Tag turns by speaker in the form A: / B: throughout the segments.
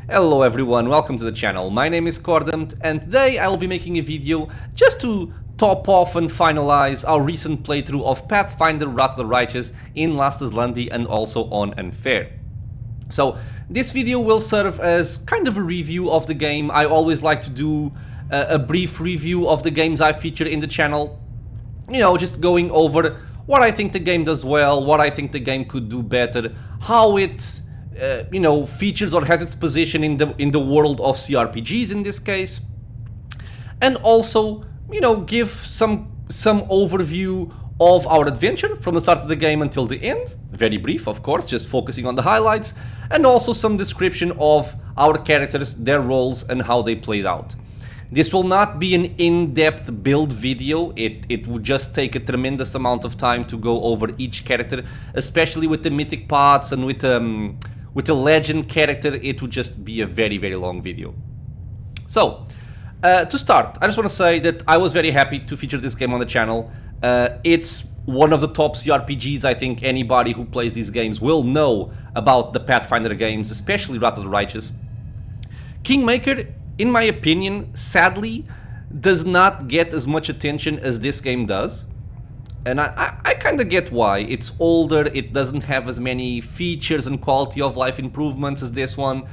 A: Hello everyone, welcome to the channel. My name is Cordant and today I will be making a video just to top off and finalize our recent playthrough of Pathfinder WotR in Last Azlanti and also on Unfair. So this video will serve as kind of a review of the game. I always like to do a brief review of the games I feature in the channel. You know, just going over what I think the game does well, what I think the game could do better, how it features or has its position in the world of CRPGs in this case, and also, you know, give some overview of our adventure from the start of the game until the end. Very brief, of course, just focusing on the highlights, and also some description of our characters, their roles, and how they played out. This will not be an in-depth build video. It would just take a tremendous amount of time to go over each character, especially with the mythic parts and with a legend character. It would just be a very, very long video. So, to start, I just want to say that I was very happy to feature this game on the channel. It's one of the top CRPGs. I think anybody who plays these games will know about the Pathfinder games, especially WotR. Kingmaker, in my opinion, sadly, does not get as much attention as this game does. And I kind of get why. It's older, it doesn't have as many features and quality of life improvements as this one.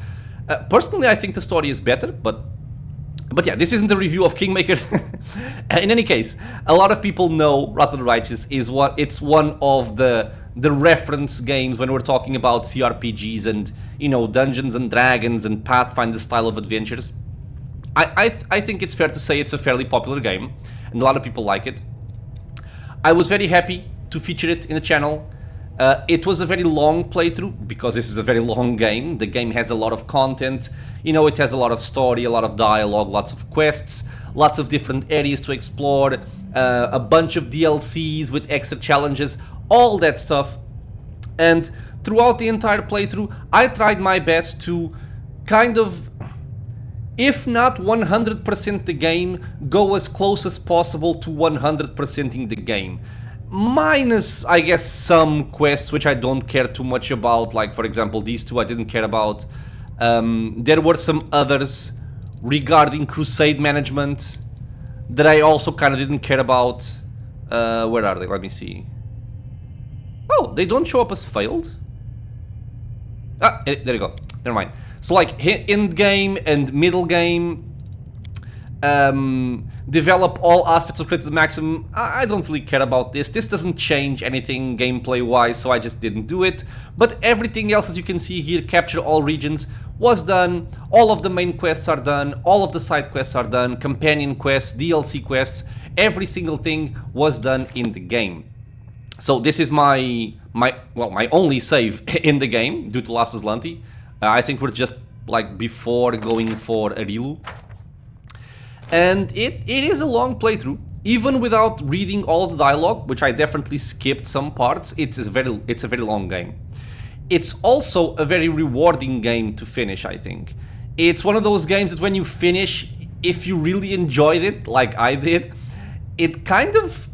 A: Personally, I think the story is better, but yeah, this isn't a review of Kingmaker. In any case, a lot of people know WotR is it's one of the reference games when we're talking about CRPGs and, you know, Dungeons and Dragons and Pathfinder style of adventures. I think it's fair to say it's a fairly popular game, and a lot of people like it. I was very happy to feature it in the channel. It was a very long playthrough, because this is a very long game. The game has a lot of content. You know, it has a lot of story, a lot of dialogue, lots of quests, lots of different areas to explore, a bunch of DLCs with extra challenges, all that stuff. And throughout the entire playthrough, I tried my best to kind of, if not 100% the game, go as close as possible to 100%ing the game. Minus, I guess, some quests which I don't care too much about, like for example these two I didn't care about. There were some others regarding crusade management that I also kind of didn't care about. Where are they? Let me see. Oh, they don't show up as failed? Ah, there you go. Never mind. So like end game and middle game, develop all aspects of crit to the maximum. I don't really care about this. This doesn't change anything gameplay wise, so I just didn't do it. But everything else, as you can see here, capture all regions, was done. All of the main quests are done. All of the side quests are done. Companion quests, DLC quests, every single thing was done in the game. So this is my only save in the game due to Last Azlanti. I think we're just like before going for a reloop. And it is a long playthrough, even without reading all of the dialogue, which I definitely skipped some parts. It's a very long game. It's also a very rewarding game to finish, I think. It's one of those games that when you finish, if you really enjoyed it, like I did, it kind of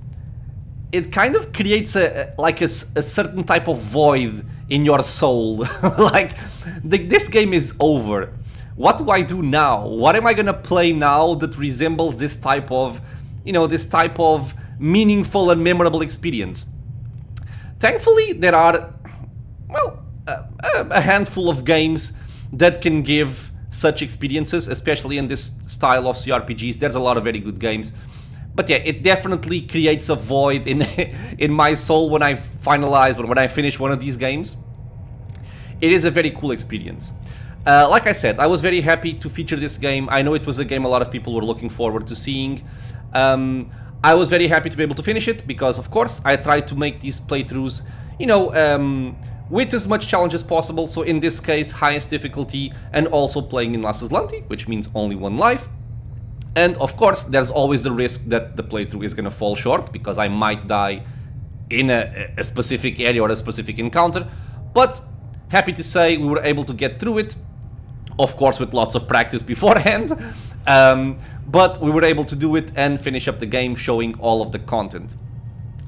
A: creates a certain type of void in your soul. Like, this game is over. What do I do now? What am I gonna play now that resembles this type of, you know, this type of meaningful and memorable experience? Thankfully, there are, well, a handful of games that can give such experiences, especially in this style of CRPGs. There's a lot of very good games. But yeah, it definitely creates a void in my soul when I finish one of these games. It is a very cool experience. Like I said, I was very happy to feature this game. I know it was a game a lot of people were looking forward to seeing. I was very happy to be able to finish it because, of course, I tried to make these playthroughs, you know, with as much challenge as possible. So in this case, highest difficulty, and also playing in Last Azlanti, which means only one life. And of course, there's always the risk that the playthrough is going to fall short, because I might die in a specific area or a specific encounter. But happy to say we were able to get through it, of course with lots of practice beforehand. But we were able to do it and finish up the game, showing all of the content.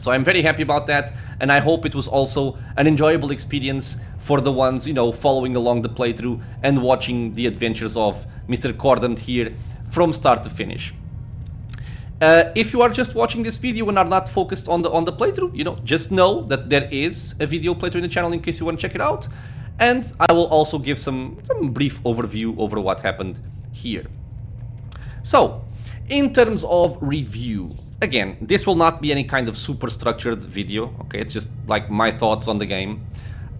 A: So I'm very happy about that, and I hope it was also an enjoyable experience for the ones, you know, following along the playthrough and watching the adventures of Mr. Cordant here from start to finish. If you are just watching this video and are not focused on the playthrough, you know, just know that there is a video playthrough in the channel in case you want to check it out, and I will also give some brief overview over what happened here. So, in terms of review, again, this will not be any kind of super structured video, okay? It's just like my thoughts on the game.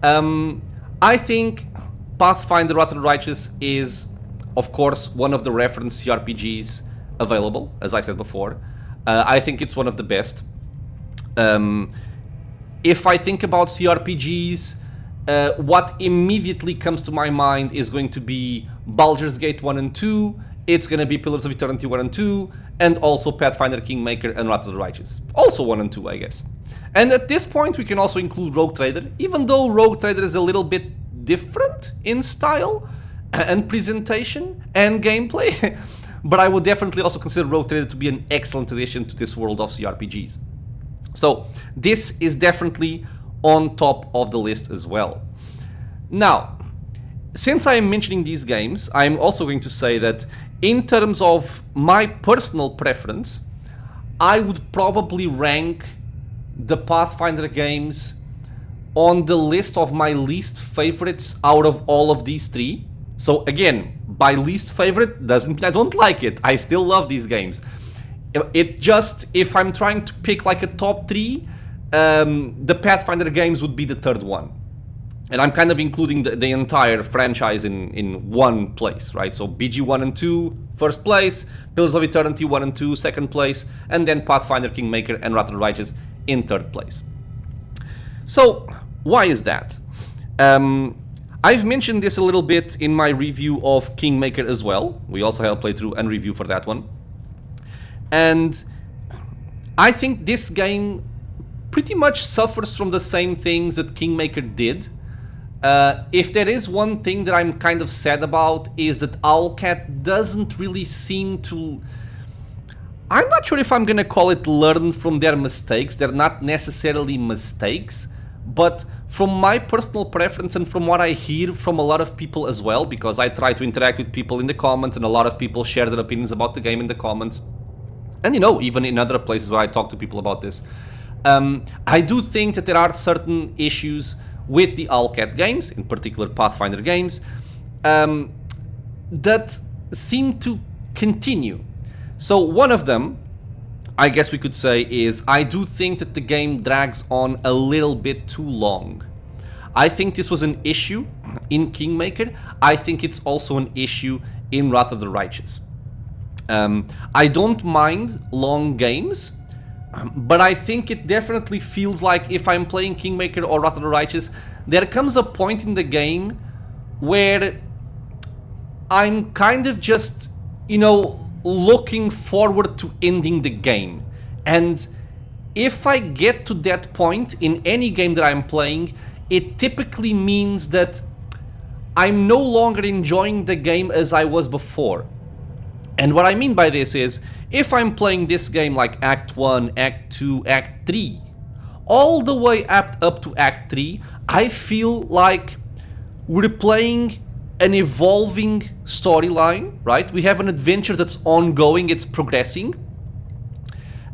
A: I think Pathfinder WotR Righteous is, of course, one of the reference CRPGs available, as I said before. I think it's one of the best. If I think about CRPGs, what immediately comes to my mind is going to be Baldur's Gate 1 and 2, it's going to be Pillars of Eternity 1 and 2, and also Pathfinder Kingmaker and Wrath of the Righteous. Also 1 and 2, I guess. And at this point, we can also include Rogue Trader, even though Rogue Trader is a little bit different in style and presentation and gameplay. But I would definitely also consider Rogue Trader to be an excellent addition to this world of CRPGs. So this is definitely on top of the list as well. Now, since I am mentioning these games, I'm also going to say that in terms of my personal preference, I would probably rank the Pathfinder games on the list of my least favorites out of all of these three. So again, by least favorite doesn't mean I don't like it. I still love these games. It just, if I'm trying to pick like a top three, the Pathfinder games would be the third one. And I'm kind of including the entire franchise in one place, right? So BG 1 and 2, first place, Pillars of Eternity 1 and 2, second place, and then Pathfinder Kingmaker and Wrath of the Righteous in third place. So, why is that? I've mentioned this a little bit in my review of Kingmaker as well. We also have a playthrough and review for that one. And I think this game pretty much suffers from the same things that Kingmaker did. If there is one thing that I'm kind of sad about, is that Owlcat doesn't really seem to... I'm not sure if I'm gonna call it learn from their mistakes. They're not necessarily mistakes, but from my personal preference and from what I hear from a lot of people as well, because I try to interact with people in the comments and a lot of people share their opinions about the game in the comments, and you know, even in other places where I talk to people about this, I do think that there are certain issues with the Owlcat games, in particular Pathfinder games, that seem to continue. So one of them, I guess we could say, is I do think that the game drags on a little bit too long. I think this was an issue in Kingmaker. I think it's also an issue in Wrath of the Righteous. I don't mind long games, but I think it definitely feels like if I'm playing Kingmaker or Wrath of the Righteous, there comes a point in the game where I'm kind of just, you know, looking forward to ending the game. And if I get to that point in any game that I'm playing, it typically means that I'm no longer enjoying the game as I was before. And what I mean by this is, if I'm playing this game like Act 1, Act 2, Act 3, all the way up to Act 3, I feel like we're playing an evolving storyline, right? We have an adventure that's ongoing, it's progressing.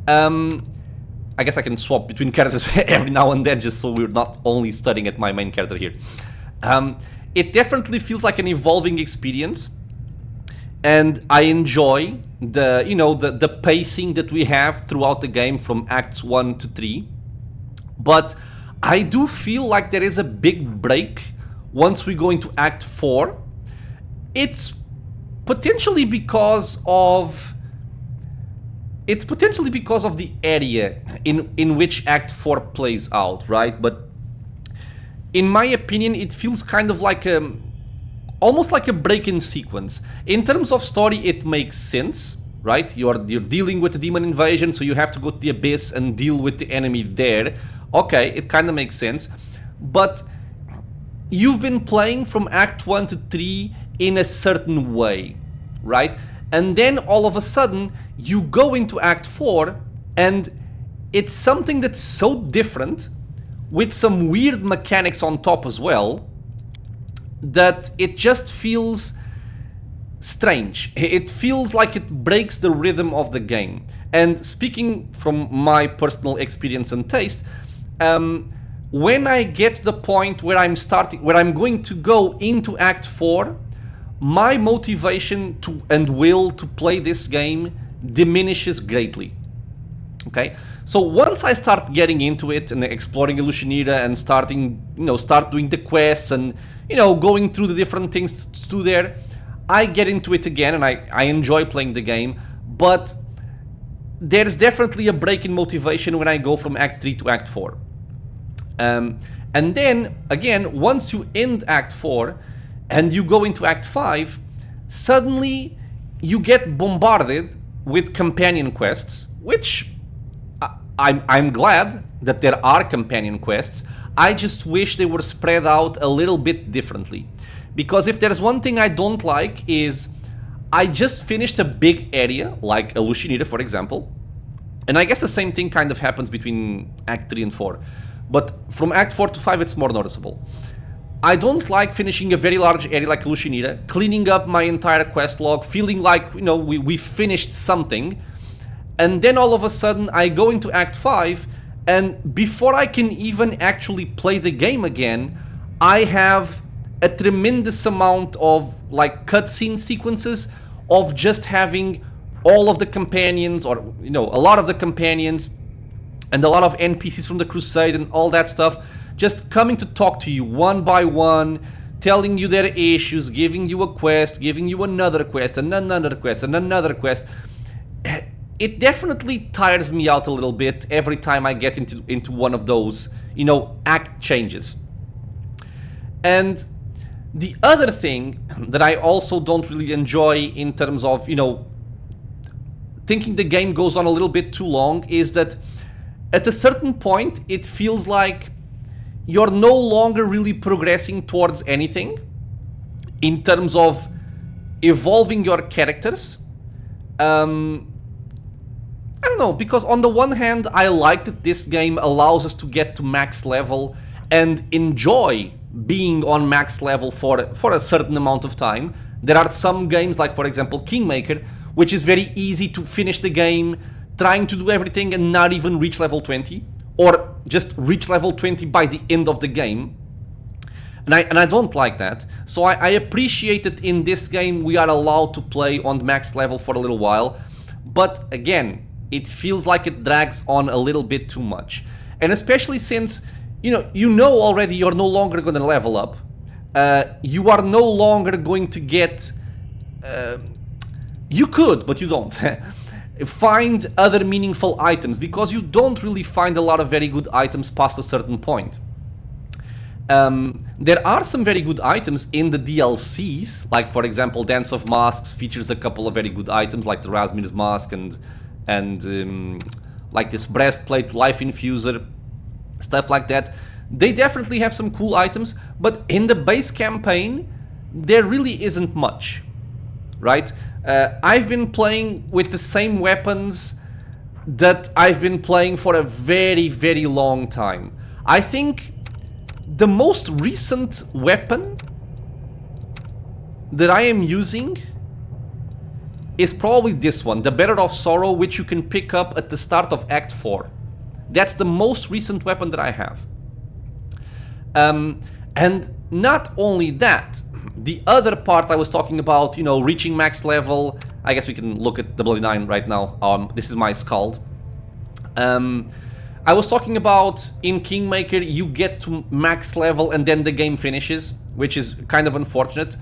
A: I guess I can swap between characters every now and then, just so we're not only studying at my main character here. It definitely feels like an evolving experience, and I enjoy the, you know, the pacing that we have throughout the game from Acts 1 to 3. But I do feel like there is a big break once we go into Act 4. It's potentially because of the area in which Act 4 plays out, right? But in my opinion, it feels kind of like almost like a break-in sequence. In terms of story, it makes sense, right? You're dealing with the demon invasion, so you have to go to the abyss and deal with the enemy there. Okay, it kind of makes sense. But you've been playing from Act 1 to 3 in a certain way, right? And then all of a sudden, you go into Act 4, and it's something that's so different, with some weird mechanics on top as well, that it just feels strange. It feels like it breaks the rhythm of the game. And speaking from my personal experience and taste, when I get to the point where I'm going to go into Act 4, my motivation and will to play this game diminishes greatly. Okay, so once I start getting into it and exploring Illusionira and start doing the quests and going through the different things to do there, I get into it again and I enjoy playing the game. But there's definitely a break in motivation when I go from Act 3 to Act 4. And then again, once you end Act 4 and you go into Act 5, suddenly you get bombarded with companion quests, which I'm glad that there are companion quests. I just wish they were spread out a little bit differently. Because if there's one thing I don't like is, I just finished a big area, like Illusionira for example, and I guess the same thing kind of happens between Act 3 and 4, but from Act 4 to 5 it's more noticeable. I don't like finishing a very large area like Illusionira, cleaning up my entire quest log, feeling like we finished something, and then all of a sudden I go into Act 5, and before I can even actually play the game again, I have a tremendous amount of like cutscene sequences of just having all of the companions, or a lot of the companions and a lot of NPCs from the Crusade and all that stuff just coming to talk to you one by one, telling you their issues, giving you a quest, giving you another quest and another quest and another quest. It definitely tires me out a little bit every time I get into one of those act changes. And the other thing that I also don't really enjoy in terms of, thinking the game goes on a little bit too long, is that at a certain point it feels like you're no longer really progressing towards anything in terms of evolving your characters. I don't know, because on the one hand I like that this game allows us to get to max level and enjoy being on max level for a certain amount of time. There are some games, like for example Kingmaker, which is very easy to finish the game trying to do everything and not even reach level 20, or just reach level 20 by the end of the game. And I don't like that. So I appreciate that in this game we are allowed to play on max level for a little while, but again, it feels like it drags on a little bit too much. And especially since you know already you're no longer going to level up. You are no longer going to get... you could, but you don't. Find other meaningful items, because you don't really find a lot of very good items past a certain point. There are some very good items in the DLCs, like for example Dance of Masks features a couple of very good items like the Rasmir's Mask and like this breastplate, life infuser, stuff like that. They definitely have some cool items, but in the base campaign there really isn't much, right? I've been playing with the same weapons that I've been playing for a very, very long time. I think the most recent weapon that I am using is probably this one, the Bearer of Sorrow, which you can pick up at the start of Act 4. That's the most recent weapon that I have. And not only that, the other part I was talking about, reaching max level. I guess we can look at the Bloody 9 right now. This is my Scald. I was talking about in Kingmaker, you get to max level and then the game finishes, which is kind of unfortunate.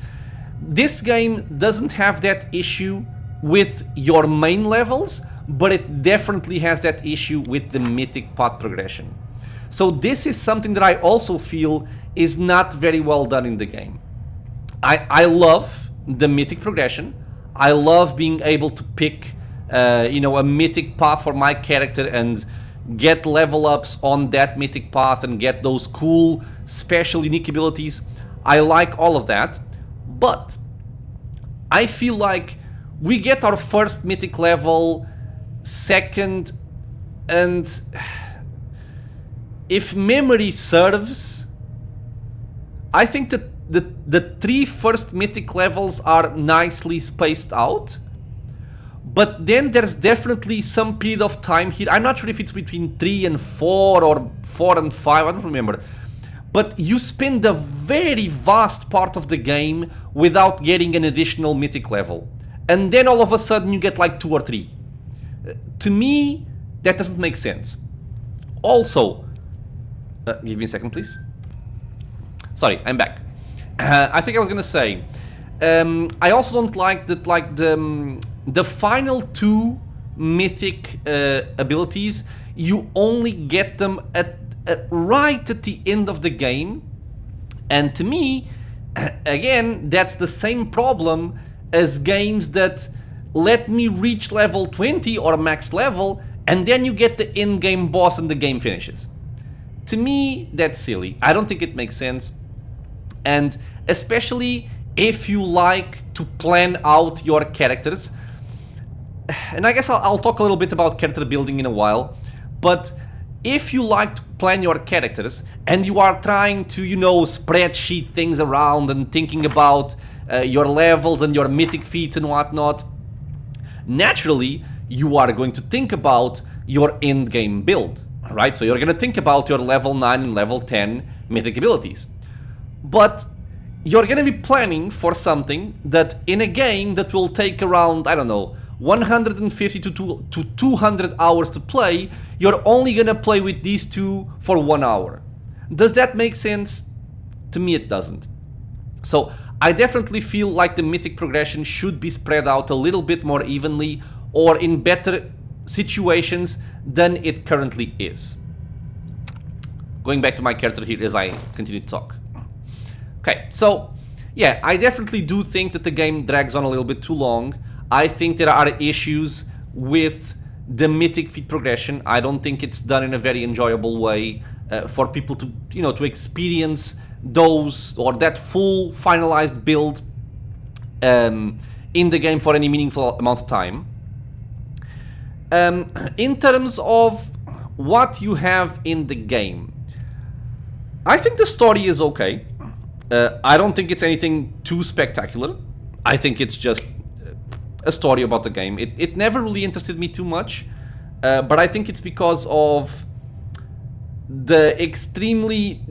A: This game doesn't have that issue with your main levels, but it definitely has that issue with the Mythic path progression. So this is something that I also feel is not very well done in the game. I love the Mythic progression. I love being able to pick a Mythic path for my character and get level ups on that Mythic path and get those cool special unique abilities. I like all of that, but I feel like we get our first Mythic level, second And if memory serves, I think that the 3 first mythic levels are nicely spaced out. But then there's definitely some period of time here. I'm not sure if it's between 3 and 4 or 4 and 5, I don't remember. But you spend a very vast part of the game without getting an additional mythic level. And then all of a sudden you get like 2 or 3. To me, that doesn't make sense. Also, give me a second please. Sorry, I'm back. I think I was gonna say, I also don't like that, like the final 2 mythic abilities, you only get them right at the end of the game. And to me, again, that's the same problem as games that let me reach level 20 or max level and then you get the in-game boss and the game finishes. To me, that's silly. I don't think it makes sense. And especially if you like to plan out your characters. And I guess I'll talk a little bit about character building in a while. But if you like to plan your characters and you are trying to, you know, spreadsheet things around and thinking about your levels and your mythic feats and whatnot, naturally you are going to think about your end-game build, right? So you're going to think about your level 9 and level 10 mythic abilities. But you're going to be planning for something that in a game that will take around, I don't know, 150 to 200 hours to play, you're only going to play with these 2 for 1 hour. Does that make sense? To me it doesn't. So I definitely feel like the mythic progression should be spread out a little bit more evenly or in better situations than it currently is. Going back to my character here as I continue to talk. Okay, so yeah, I definitely do think that the game drags on a little bit too long. I think there are issues with the mythic feat progression. I don't think it's done in a very enjoyable way for people to, you know, to experience those or that full finalized build in the game for any meaningful amount of time. In terms of what you have in the game, I think the story is okay. I don't think it's anything too spectacular. I think it's just a story about the game. It never really interested me too much, but I think it's because of the extremely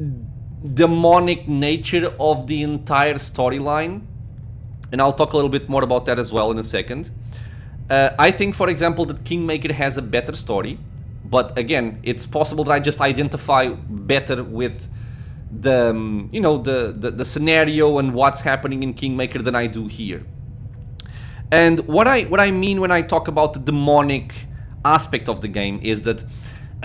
A: demonic nature of the entire storyline, and I'll talk a little bit more about that as well in a second. I think, for example, that Kingmaker has a better story, but again, it's possible that I just identify better with the, you know, the scenario and what's happening in Kingmaker than I do here. And what I mean when I talk about the demonic aspect of the game is that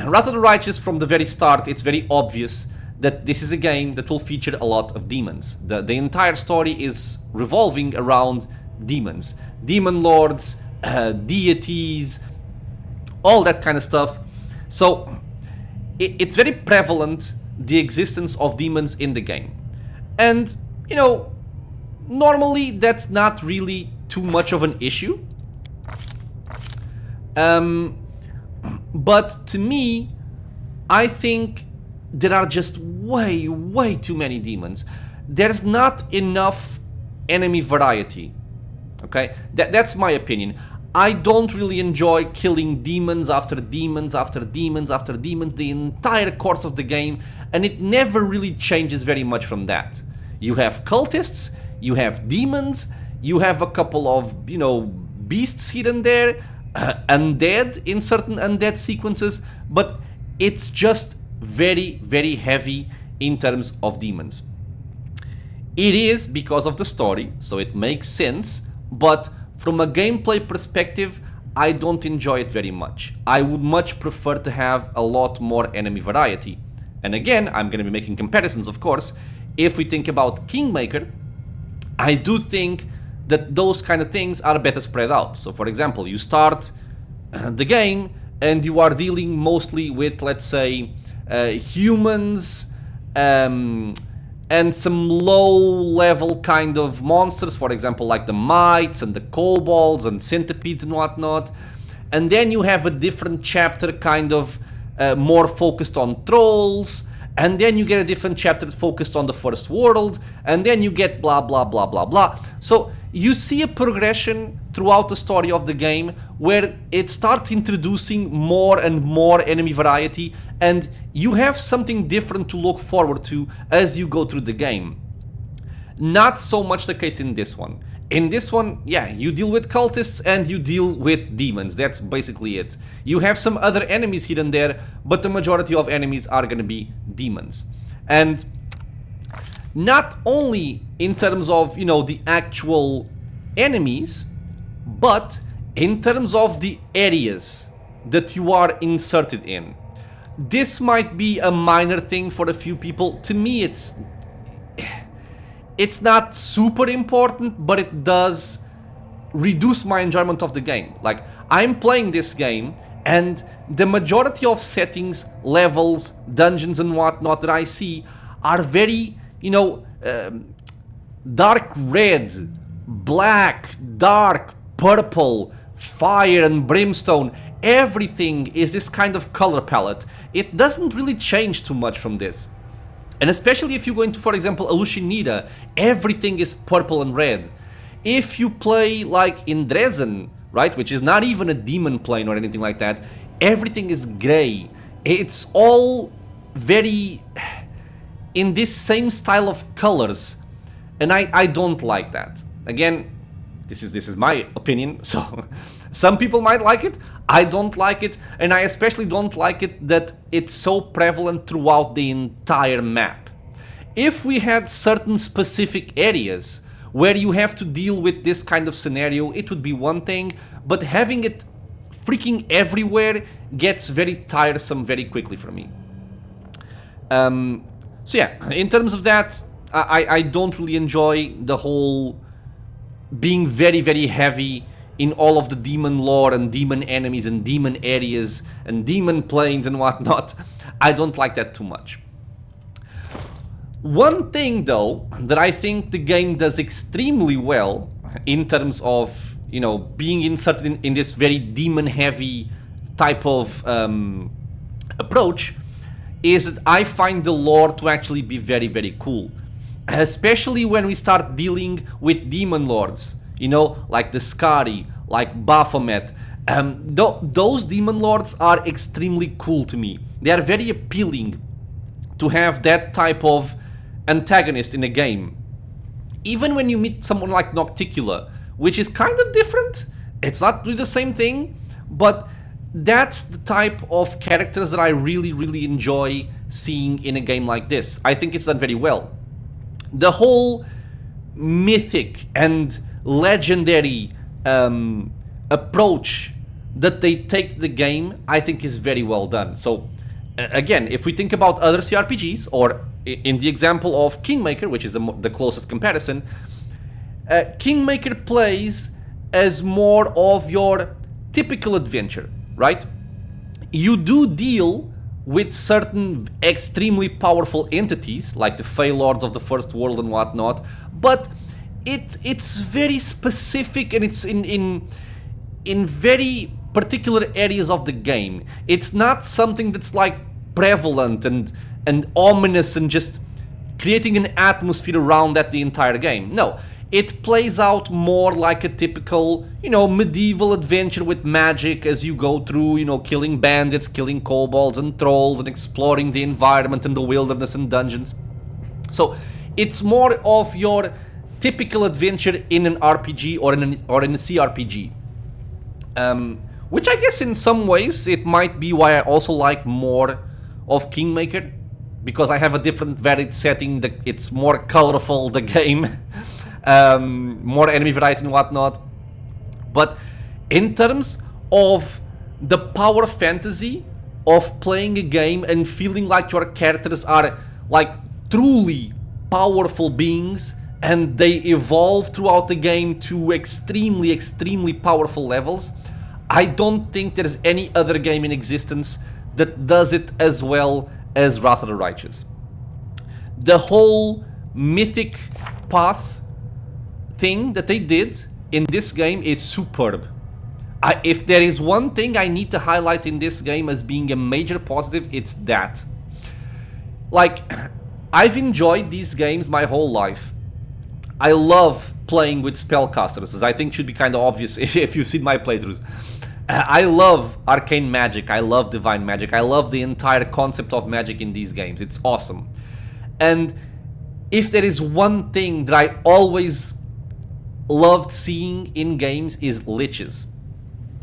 A: Wrath of the Righteous, from the very start, it's very obvious that this is a game that will feature a lot of demons. The entire story is revolving around demons, demon lords, deities, all that kind of stuff. So it's very prevalent, the existence of demons in the game. And, you know, normally that's not really too much of an issue. But to me, I think there are just way too many demons. There's not enough enemy variety. Okay, that's my opinion. I don't really enjoy killing demons after demons after demons after demons the entire course of the game, and it never really changes very much from that. You have cultists, you have demons, you have a couple of, you know, beasts here and there, undead in certain undead sequences, but it's just very heavy in terms of demons. It is because of the story, so it makes sense, but from a gameplay perspective, I don't enjoy it very much. I would much prefer to have a lot more enemy variety. And again, I'm going to be making comparisons, of course. If we think about Kingmaker, I do think that those kind of things are better spread out. So for example, you start the game and you are dealing mostly with, let's say, humans, and some low-level kind of monsters, for example, like the mites and the kobolds and centipedes and whatnot. and then you have a different chapter kind of more focused on trolls, and then you get a different chapter focused on the first world, and then you get blah blah blah blah blah. So you see a progression throughout the story of the game where it starts introducing more and more enemy variety, and you have something different to look forward to as you go through the game. Not so much the case in this one. In this one, yeah, you deal with cultists and you deal with demons. That's basically it. You have some other enemies here and there, but the majority of enemies are gonna be demons. And not only in terms of, you know, the actual enemies, but in terms of the areas that you are inserted in. This might be a minor thing for a few people. To me, it's not super important, but it does reduce my enjoyment of the game. Like, I'm playing this game, and the majority of settings, levels, dungeons and whatnot that I see are very, you know, dark red, black, dark, purple, fire and brimstone. Everything is this kind of color palette. It doesn't really change too much from this. And especially if you go into, for example, Alucinida, everything is purple and red. If you play like in Dresden, right, which is not even a demon plane or anything like that, everything is gray. It's all very in this same style of colors, and I don't like that. Again, this is my opinion, so some people might like it. I don't like it, and I especially don't like it that it's so prevalent throughout the entire map. If we had certain specific areas where you have to deal with this kind of scenario, it would be one thing, but having it freaking everywhere gets very tiresome very quickly for me. So yeah, in terms of that, I don't really enjoy the whole being very, very heavy in all of the demon lore and demon enemies and demon areas and demon planes and whatnot. I don't like that too much. One thing though that I think the game does extremely well in terms of, you know, being inserted in this very demon heavy type of approach is that I find the lore to actually be very, very cool. Especially when we start dealing with demon lords, you know, like the Skari, like Baphomet. Those demon lords are extremely cool to me. They are very appealing to have that type of antagonist in a game. Even when you meet someone like Nocticula, which is kind of different, it's not really the same thing, but that's the type of characters that I really, really enjoy seeing in a game like this. I think it's done very well. The whole mythic and legendary approach that they take to the game, I think is very well done. So again, if we think about other CRPGs, or in the example of Kingmaker, which is the closest comparison, Kingmaker plays as more of your typical adventure, right? You do deal with certain extremely powerful entities, like the Fey Lords of the First World and whatnot, but it's very specific, and it's in very particular areas of the game. It's not something that's like prevalent and ominous and just creating an atmosphere around that the entire game. No, it plays out more like a typical, you know, medieval adventure with magic as you go through, you know, killing bandits, killing kobolds and trolls, and exploring the environment and the wilderness and dungeons. So it's more of your typical adventure in an RPG or in a CRPG. Which I guess in some ways it might be why I also like more of Kingmaker, because I have a different varied setting, that it's more colorful, the game. More enemy variety and whatnot. But in terms of the power fantasy of playing a game and feeling like your characters are like truly powerful beings and they evolve throughout the game to extremely, extremely powerful levels, I don't think there's any other game in existence that does it as well as Wrath of the Righteous. The whole mythic path thing that they did in this game is superb. If there is one thing I need to highlight in this game as being a major positive, it's that. Like, I've enjoyed these games my whole life. I love playing with spellcasters, as I think should be kind of obvious if you've seen my playthroughs. I love arcane magic, I love divine magic, I love the entire concept of magic in these games. It's awesome. And if there is one thing that I always loved seeing in games is liches.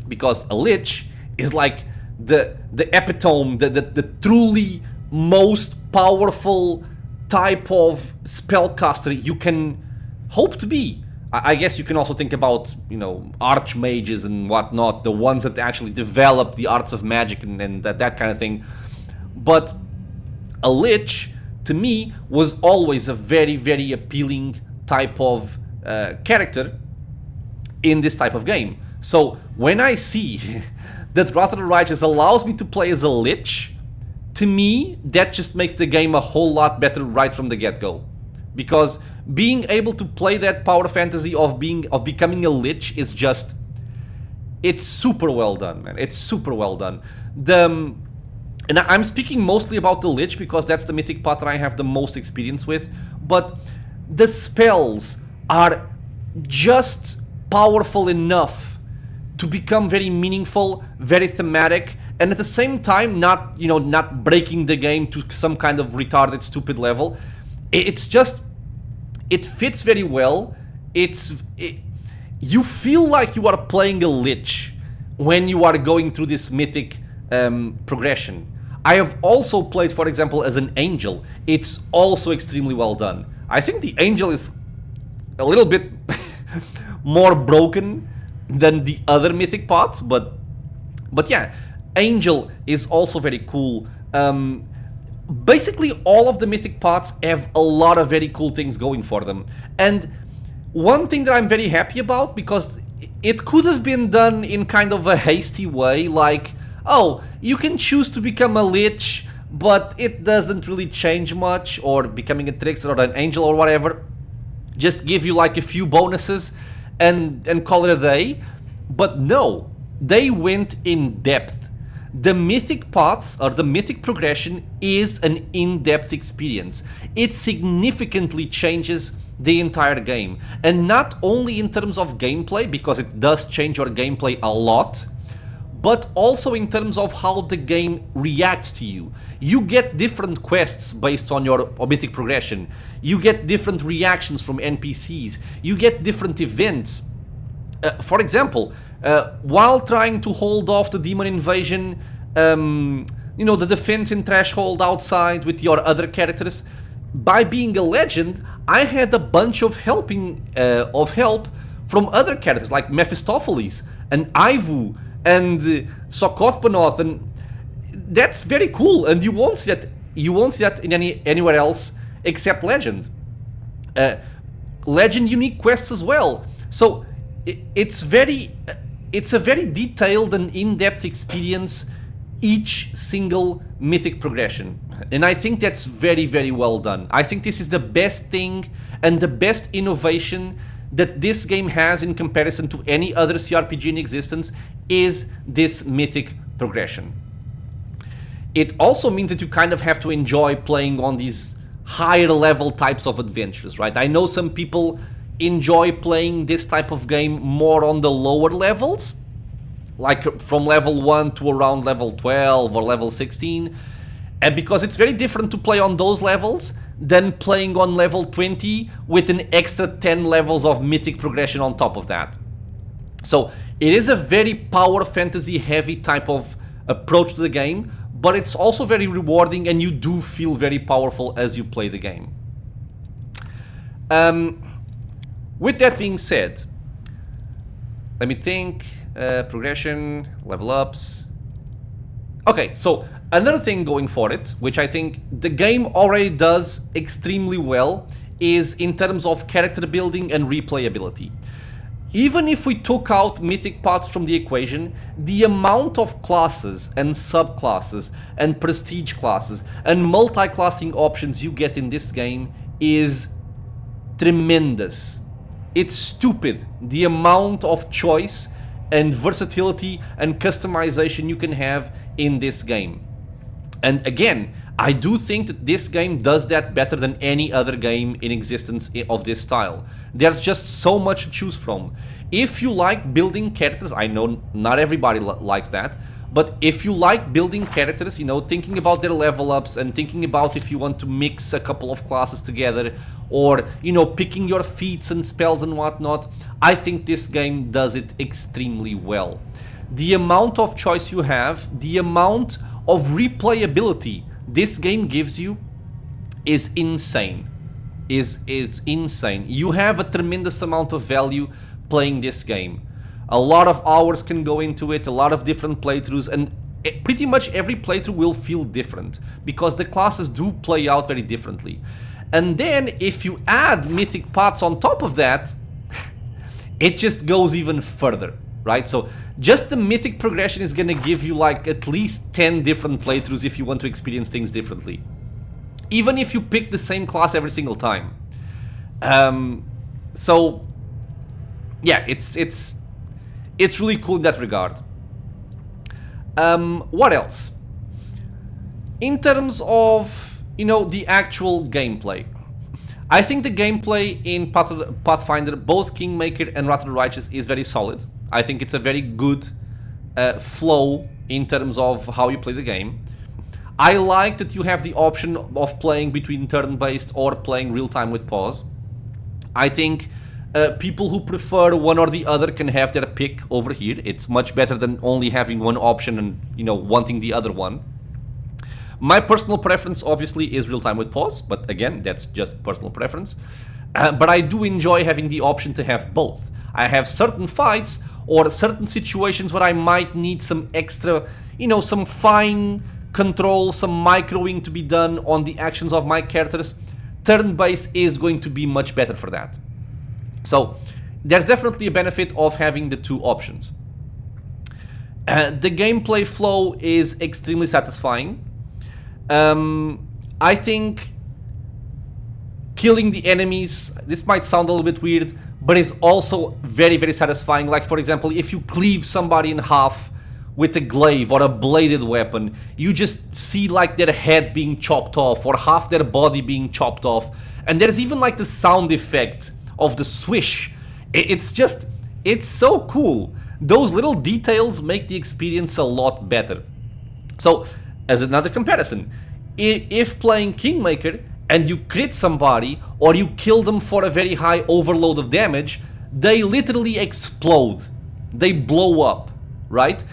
A: Because a lich is like the epitome, the truly most powerful type of spellcaster you can hope to be. I guess you can also think about, you know, archmages and whatnot, the ones that actually develop the arts of magic and that kind of thing. But a lich, to me, was always a very, very appealing type of character in this type of game. So when I see that Wrath of the Righteous allows me to play as a lich, to me, that just makes the game a whole lot better right from the get-go. Because being able to play that power fantasy of becoming a lich is just, it's super well done, man. It's super well done. And I'm speaking mostly about the lich because that's the mythic path that I have the most experience with. But the spells are just powerful enough to become very meaningful, very thematic, and at the same time not, you know, not breaking the game to some kind of retarded, stupid level. It's just, it fits very well. You feel like you are playing a lich when you are going through this mythic progression. I have also played, for example, as an angel. It's also extremely well done. I think the angel is a little bit more broken than the other mythic paths, but yeah, angel is also very cool. Basically all of the mythic paths have a lot of very cool things going for them. And one thing that I'm very happy about, because it could have been done in kind of a hasty way, like, oh, you can choose to become a lich, but it doesn't really change much, or becoming a trickster or an angel or whatever, just give you like a few bonuses and call it a day. But no, they went in depth. The mythic paths, or the mythic progression, is an in-depth experience. It significantly changes the entire game, and not only in terms of gameplay, because it does change your gameplay a lot, but also in terms of how the game reacts to you. You get different quests based on your mythic progression. You get different reactions from NPCs. You get different events. For example, while trying to hold off the demon invasion, you know, the defense in Threshold outside with your other characters, by being a legend, I had a bunch of help from other characters like Mephistopheles and Ivu and Sokothbanoth, and that's very cool. And you won't see that in anywhere else except Legend. Legend unique quests as well. So it's a very detailed and in-depth experience, each single mythic progression, and I think that's very, very well done. I think this is the best thing and the best innovation that this game has in comparison to any other CRPG in existence, is this mythic progression. It also means that you kind of have to enjoy playing on these higher level types of adventures, right? I know some people enjoy playing this type of game more on the lower levels, like from level 1 to around level 12 or level 16, and because it's very different to play on those levels than playing on level 20 with an extra 10 levels of mythic progression on top of that. So it is a very power fantasy heavy type of approach to the game, but it's also very rewarding, and you do feel very powerful as you play the game. With that being said, let me think. Progression, level ups. Okay, so another thing going for it, which I think the game already does extremely well, is in terms of character building and replayability. Even if we took out mythic paths from the equation, the amount of classes and subclasses and prestige classes and multi-classing options you get in this game is tremendous. It's stupid, the amount of choice and versatility and customization you can have in this game. And again, I do think that this game does that better than any other game in existence of this style. There's just so much to choose from. If you like building characters, I know not everybody likes that, but if you like building characters, you know, thinking about their level ups and thinking about if you want to mix a couple of classes together, or, you know, picking your feats and spells and whatnot, I think this game does it extremely well. The amount of choice you have, the amount of replayability this game gives you is insane. Is insane. You have a tremendous amount of value playing this game. A lot of hours can go into it, a lot of different playthroughs, and pretty much every playthrough will feel different because the classes do play out very differently. And then if you add mythic pots on top of that, it just goes even further, right? So just the mythic progression is gonna give you like at least 10 different playthroughs if you want to experience things differently, even if you pick the same class every single time. So yeah, it's really cool in that regard. What else? In terms of, you know, the actual gameplay, I think the gameplay in Pathfinder, both Kingmaker and Wrath of the Righteous, is very solid. I think it's a very good flow in terms of how you play the game. I like that you have the option of playing between turn-based or playing real-time with pause. I think people who prefer one or the other can have their pick over here. It's much better than only having one option and, you know, wanting the other one. My personal preference obviously is real-time with pause, but again, that's just personal preference. But I do enjoy having the option to have both. I have certain fights or certain situations where I might need some extra, you know, some fine control, some microing to be done on the actions of my characters. Turn-based is going to be much better for that. So there's definitely a benefit of having the two options. The gameplay flow is extremely satisfying. I think killing the enemies, this might sound a little bit weird, but is also very, very satisfying. Like, for example, if you cleave somebody in half with a glaive or a bladed weapon, you just see like their head being chopped off or half their body being chopped off. And there's even like the sound effect of the swish. It's so cool. Those little details make the experience a lot better. So, as another comparison, if playing Kingmaker and you crit somebody or you kill them for a very high overload of damage, they literally explode. They blow up, right?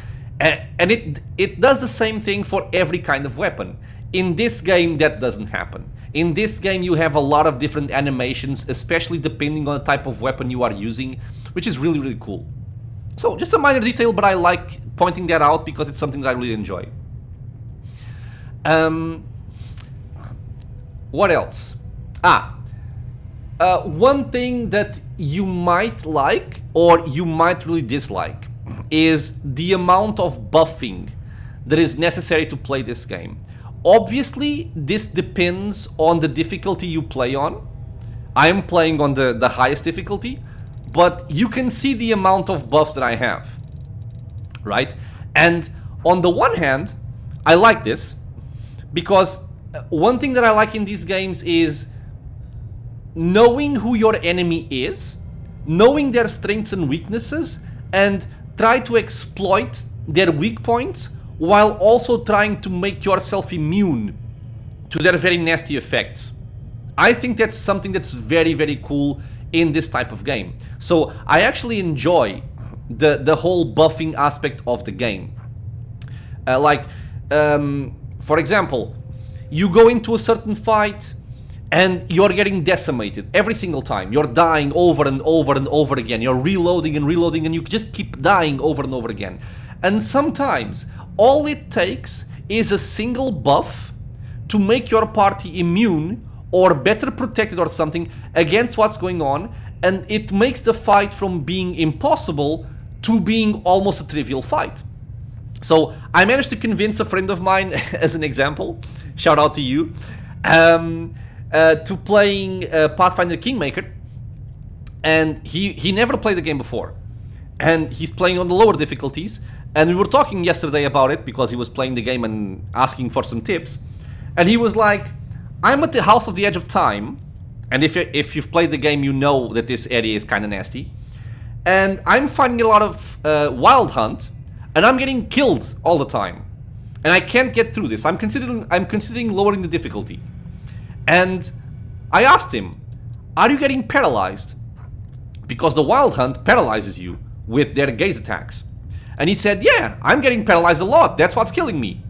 A: And it does the same thing for every kind of weapon. In this game, that doesn't happen. In this game, you have a lot of different animations, especially depending on the type of weapon you are using, which is really, really cool. So, just a minor detail, but I like pointing that out because it's something that I really enjoy. What else? One thing that you might like or you might really dislike is the amount of buffing that is necessary to play this game. Obviously, this depends on the difficulty you play on. I am playing on the highest difficulty, but you can see the amount of buffs that I have, right? And on the one hand, I like this, because one thing that I like in these games is knowing who your enemy is, knowing their strengths and weaknesses, and try to exploit their weak points while also trying to make yourself immune to their very nasty effects. I think that's something that's very, very cool in this type of game. So I actually enjoy the whole buffing aspect of the game. For example, you go into a certain fight and you're getting decimated every single time. You're dying over and over and over again. You're reloading and reloading, and you just keep dying over and over again. And sometimes all it takes is a single buff to make your party immune or better protected or something against what's going on, and it makes the fight from being impossible to being almost a trivial fight. So I managed to convince a friend of mine, as an example, shout out to you, to playing Pathfinder Kingmaker, and he never played the game before. and he's playing on the lower difficulties. And we were talking yesterday about it because he was playing the game and asking for some tips. And he was like, I'm at the House of the Edge of Time. And if you've played the game, you know that this area is kind of nasty. And I'm finding a lot of wild hunt, and I'm getting killed all the time. And I can't get through this. I'm considering lowering the difficulty. And I asked him, are you getting paralyzed? Because the wild hunt paralyzes you with their gaze attacks. And he said, yeah, I'm getting paralyzed a lot. That's what's killing me.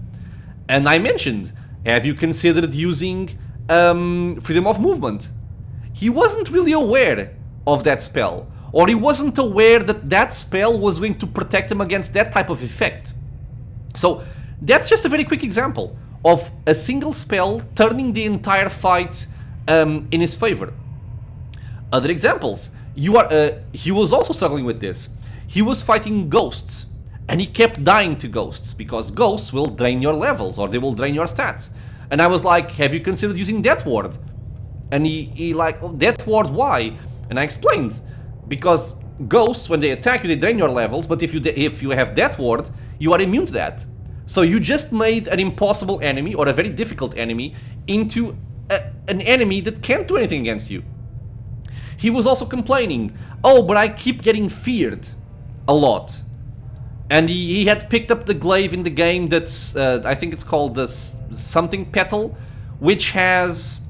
A: And I mentioned, have you considered using freedom of movement? He wasn't really aware of that spell. Or he wasn't aware that that spell was going to protect him against that type of effect. So that's just a very quick example of a single spell turning the entire fight in his favor. Other examples. He was also struggling with this. He was fighting ghosts. And he kept dying to ghosts, because ghosts will drain your levels, or they will drain your stats. And I was like, have you considered using Death Ward? And he like, oh, Death Ward, why? And I explained, because ghosts, when they attack you, they drain your levels, but if you have Death Ward, you are immune to that. So you just made an impossible enemy, or a very difficult enemy, into an enemy that can't do anything against you. He was also complaining, oh, but I keep getting feared a lot. And he had picked up the glaive in the game that's, I think it's called the something petal, which has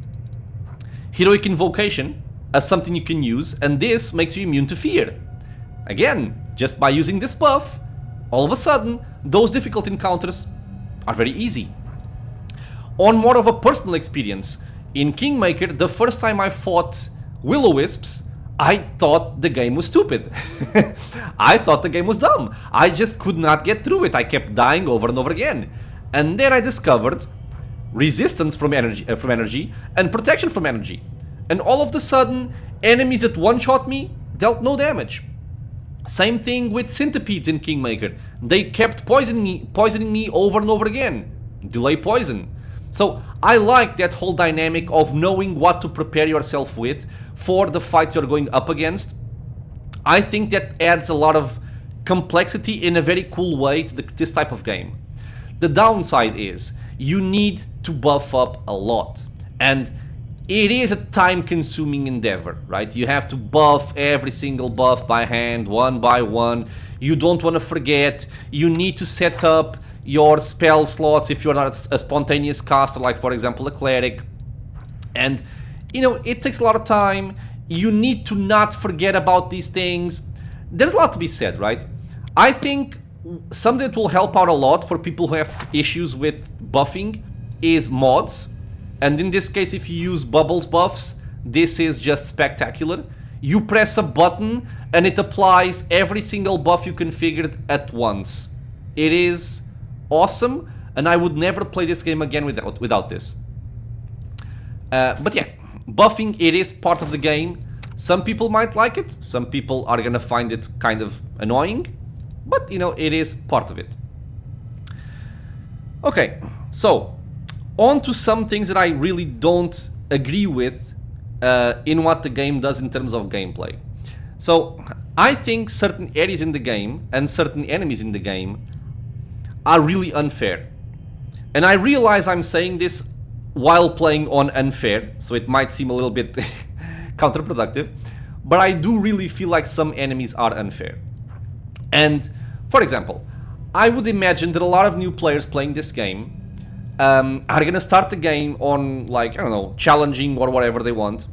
A: heroic invocation as something you can use, and this makes you immune to fear. Again, just by using this buff, all of a sudden, those difficult encounters are very easy. On more of a personal experience, in Kingmaker, the first time I fought Will-O-Wisps, I thought the game was stupid. I thought the game was dumb. I just could not get through it. I kept dying over and over again. And then I discovered resistance from energy and protection from energy. And all of a sudden, enemies that one-shot me dealt no damage. Same thing with centipedes in Kingmaker. They kept poisoning me over and over again. Delay poison. So I like that whole dynamic of knowing what to prepare yourself with for the fights you're going up against. I think that adds a lot of complexity in a very cool way to this type of game. The downside is you need to buff up a lot, and it is a time-consuming endeavor, right? You have to buff every single buff by hand, one by one. You don't want to forget. You need to set up your spell slots if you're not a spontaneous caster, like for example a cleric. And you know, it takes a lot of time. You need to not forget about these things. There's a lot to be said, right? I think something that will help out a lot for people who have issues with buffing is mods. And in this case, if you use bubbles buffs, this is just spectacular. You press a button and it applies every single buff you configured at once. It is awesome, and I would never play this game again without this. But yeah, buffing, it is part of the game. Some people might like it, some people are gonna find it kind of annoying, but you know, it is part of it. Okay, so on to some things that I really don't agree with in what the game does in terms of gameplay. So I think certain areas in the game and certain enemies in the game are really unfair. And I realize I'm saying this while playing on unfair, so it might seem a little bit counterproductive, but I do really feel like some enemies are unfair. And for example, I would imagine that a lot of new players playing this game are gonna start the game on, like, I don't know, challenging or whatever they want,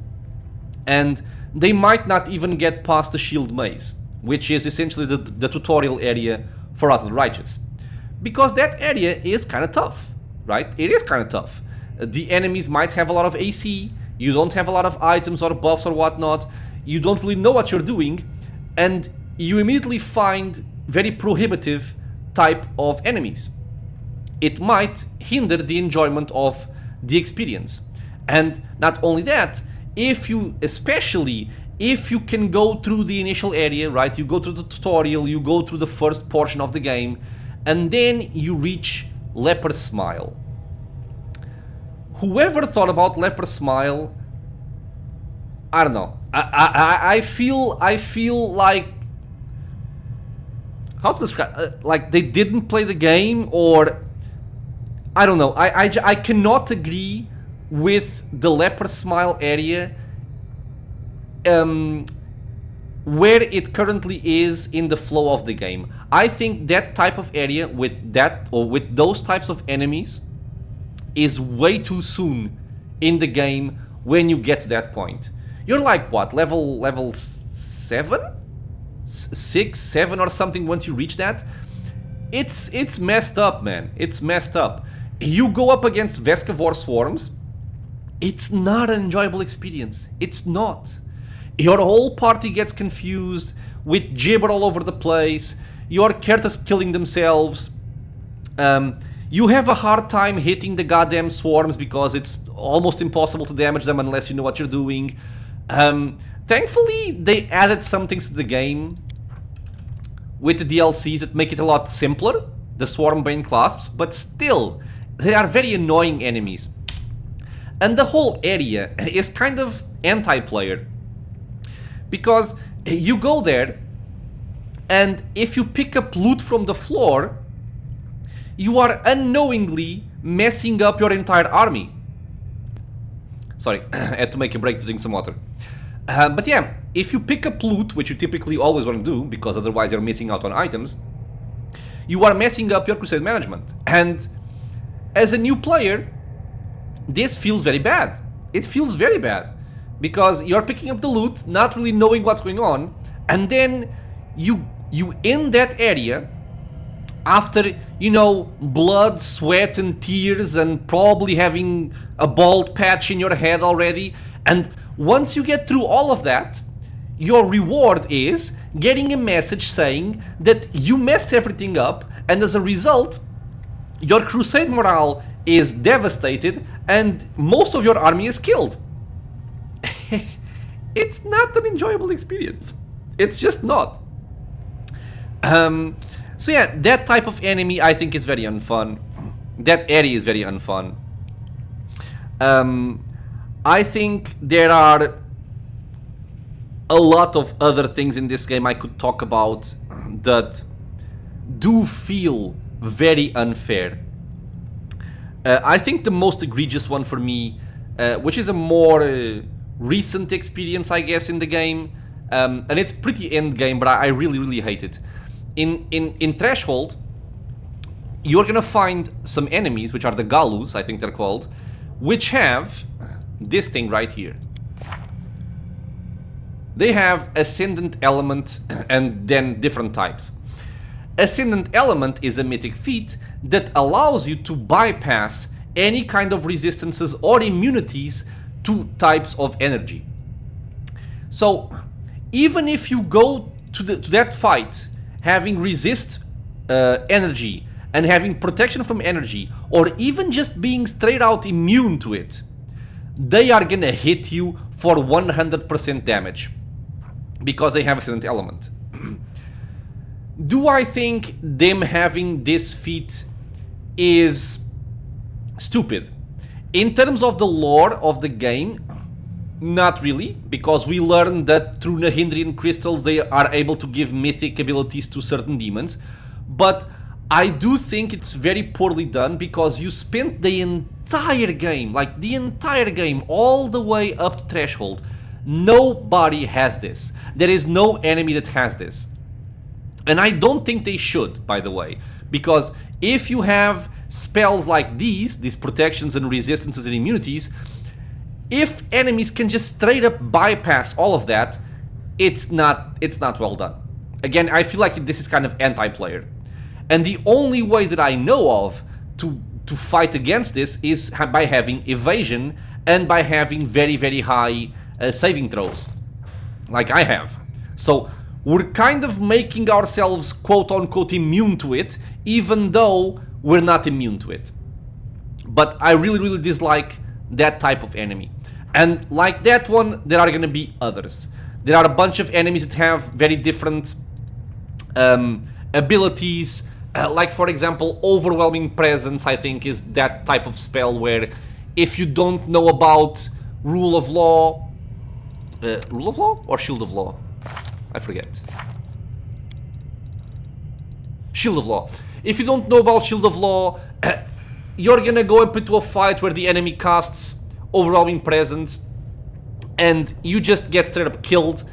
A: and they might not even get past the shield maze, which is essentially the tutorial area for Wrath of the Righteous. Because that area is kind of tough, right? It is kind of tough. The enemies might have a lot of AC, you don't have a lot of items or buffs or whatnot, you don't really know what you're doing, and you immediately find very prohibitive type of enemies. It might hinder the enjoyment of the experience. And not only that, especially if you can go through the initial area, right? You go through the tutorial, you go through the first portion of the game, and then you reach Leper Smile. Whoever thought about Leper Smile, I don't know. I feel like how to describe, like they didn't play the game, or I don't know. I cannot agree with the leper smile area where it currently is in the flow of the game. I think that type of area with that, or with those types of enemies, is way too soon in the game when you get to that point. You're like what, level 7? 6, 7 or something once you reach that? It's messed up, man. It's messed up. You go up against Vescavor swarms, it's not an enjoyable experience. It's not. Your whole party gets confused with gibber all over the place. Your characters killing themselves. You have a hard time hitting the goddamn swarms because it's almost impossible to damage them unless you know what you're doing. Thankfully, they added some things to the game with the DLCs that make it a lot simpler, the Swarmbane clasps, but still, they are very annoying enemies. And the whole area is kind of anti-player, because you go there, and if you pick up loot from the floor, you are unknowingly messing up your entire army. Sorry, I had to make a break to drink some water. But yeah, if you pick up loot, which you typically always want to do, because otherwise you're missing out on items, you are messing up your crusade management. And as a new player, this feels very bad. It feels very bad, because you're picking up the loot, not really knowing what's going on, and then you in that area, after, you know, blood, sweat and tears, and probably having a bald patch in your head already, and once you get through all of that, your reward is getting a message saying that you messed everything up, and as a result, your crusade morale is devastated and most of your army is killed. It's not an enjoyable experience. It's just not. So yeah, that type of enemy I think is very unfun. That area is very unfun. I think there are a lot of other things in this game I could talk about that do feel very unfair. I think the most egregious one for me, which is a more recent experience, I guess, in the game, and it's pretty end game, but I really hate it. In Threshold, you're gonna find some enemies, which are the Galus, I think they're called, which have this thing right here. They have Ascendant Element and then different types. Ascendant Element is a mythic feat that allows you to bypass any kind of resistances or immunities to types of energy. So even if you go to that fight having resist energy and having protection from energy, or even just being straight out immune to it, they are gonna hit you for 100% damage because they have Ascendant Element. Do I think them having this feat is stupid? In terms of the lore of the game, not really, because we learned that through Nahindrian crystals they are able to give mythic abilities to certain demons, but I do think it's very poorly done because you spent the entire game, like the entire game, all the way up to Threshold. Nobody has this. There is no enemy that has this. And I don't think they should, by the way, because if you have spells like these protections and resistances and immunities, if enemies can just straight up bypass all of that, it's not well done. Again, I feel like this is kind of anti-player. And the only way that I know of to fight against this is by having evasion and by having very high saving throws, like I have. So we're kind of making ourselves quote-unquote immune to it, even though we're not immune to it. But I really dislike that type of enemy. And like that one, there are going to be others. There are a bunch of enemies that have very different abilities. Like, for example, Overwhelming Presence, I think, is that type of spell where if you don't know about Rule of Law... Rule of Law or Shield of Law? I forget. Shield of Law. If you don't know about Shield of Law, you're gonna go up into a fight where the enemy casts Overwhelming Presence and you just get straight up killed.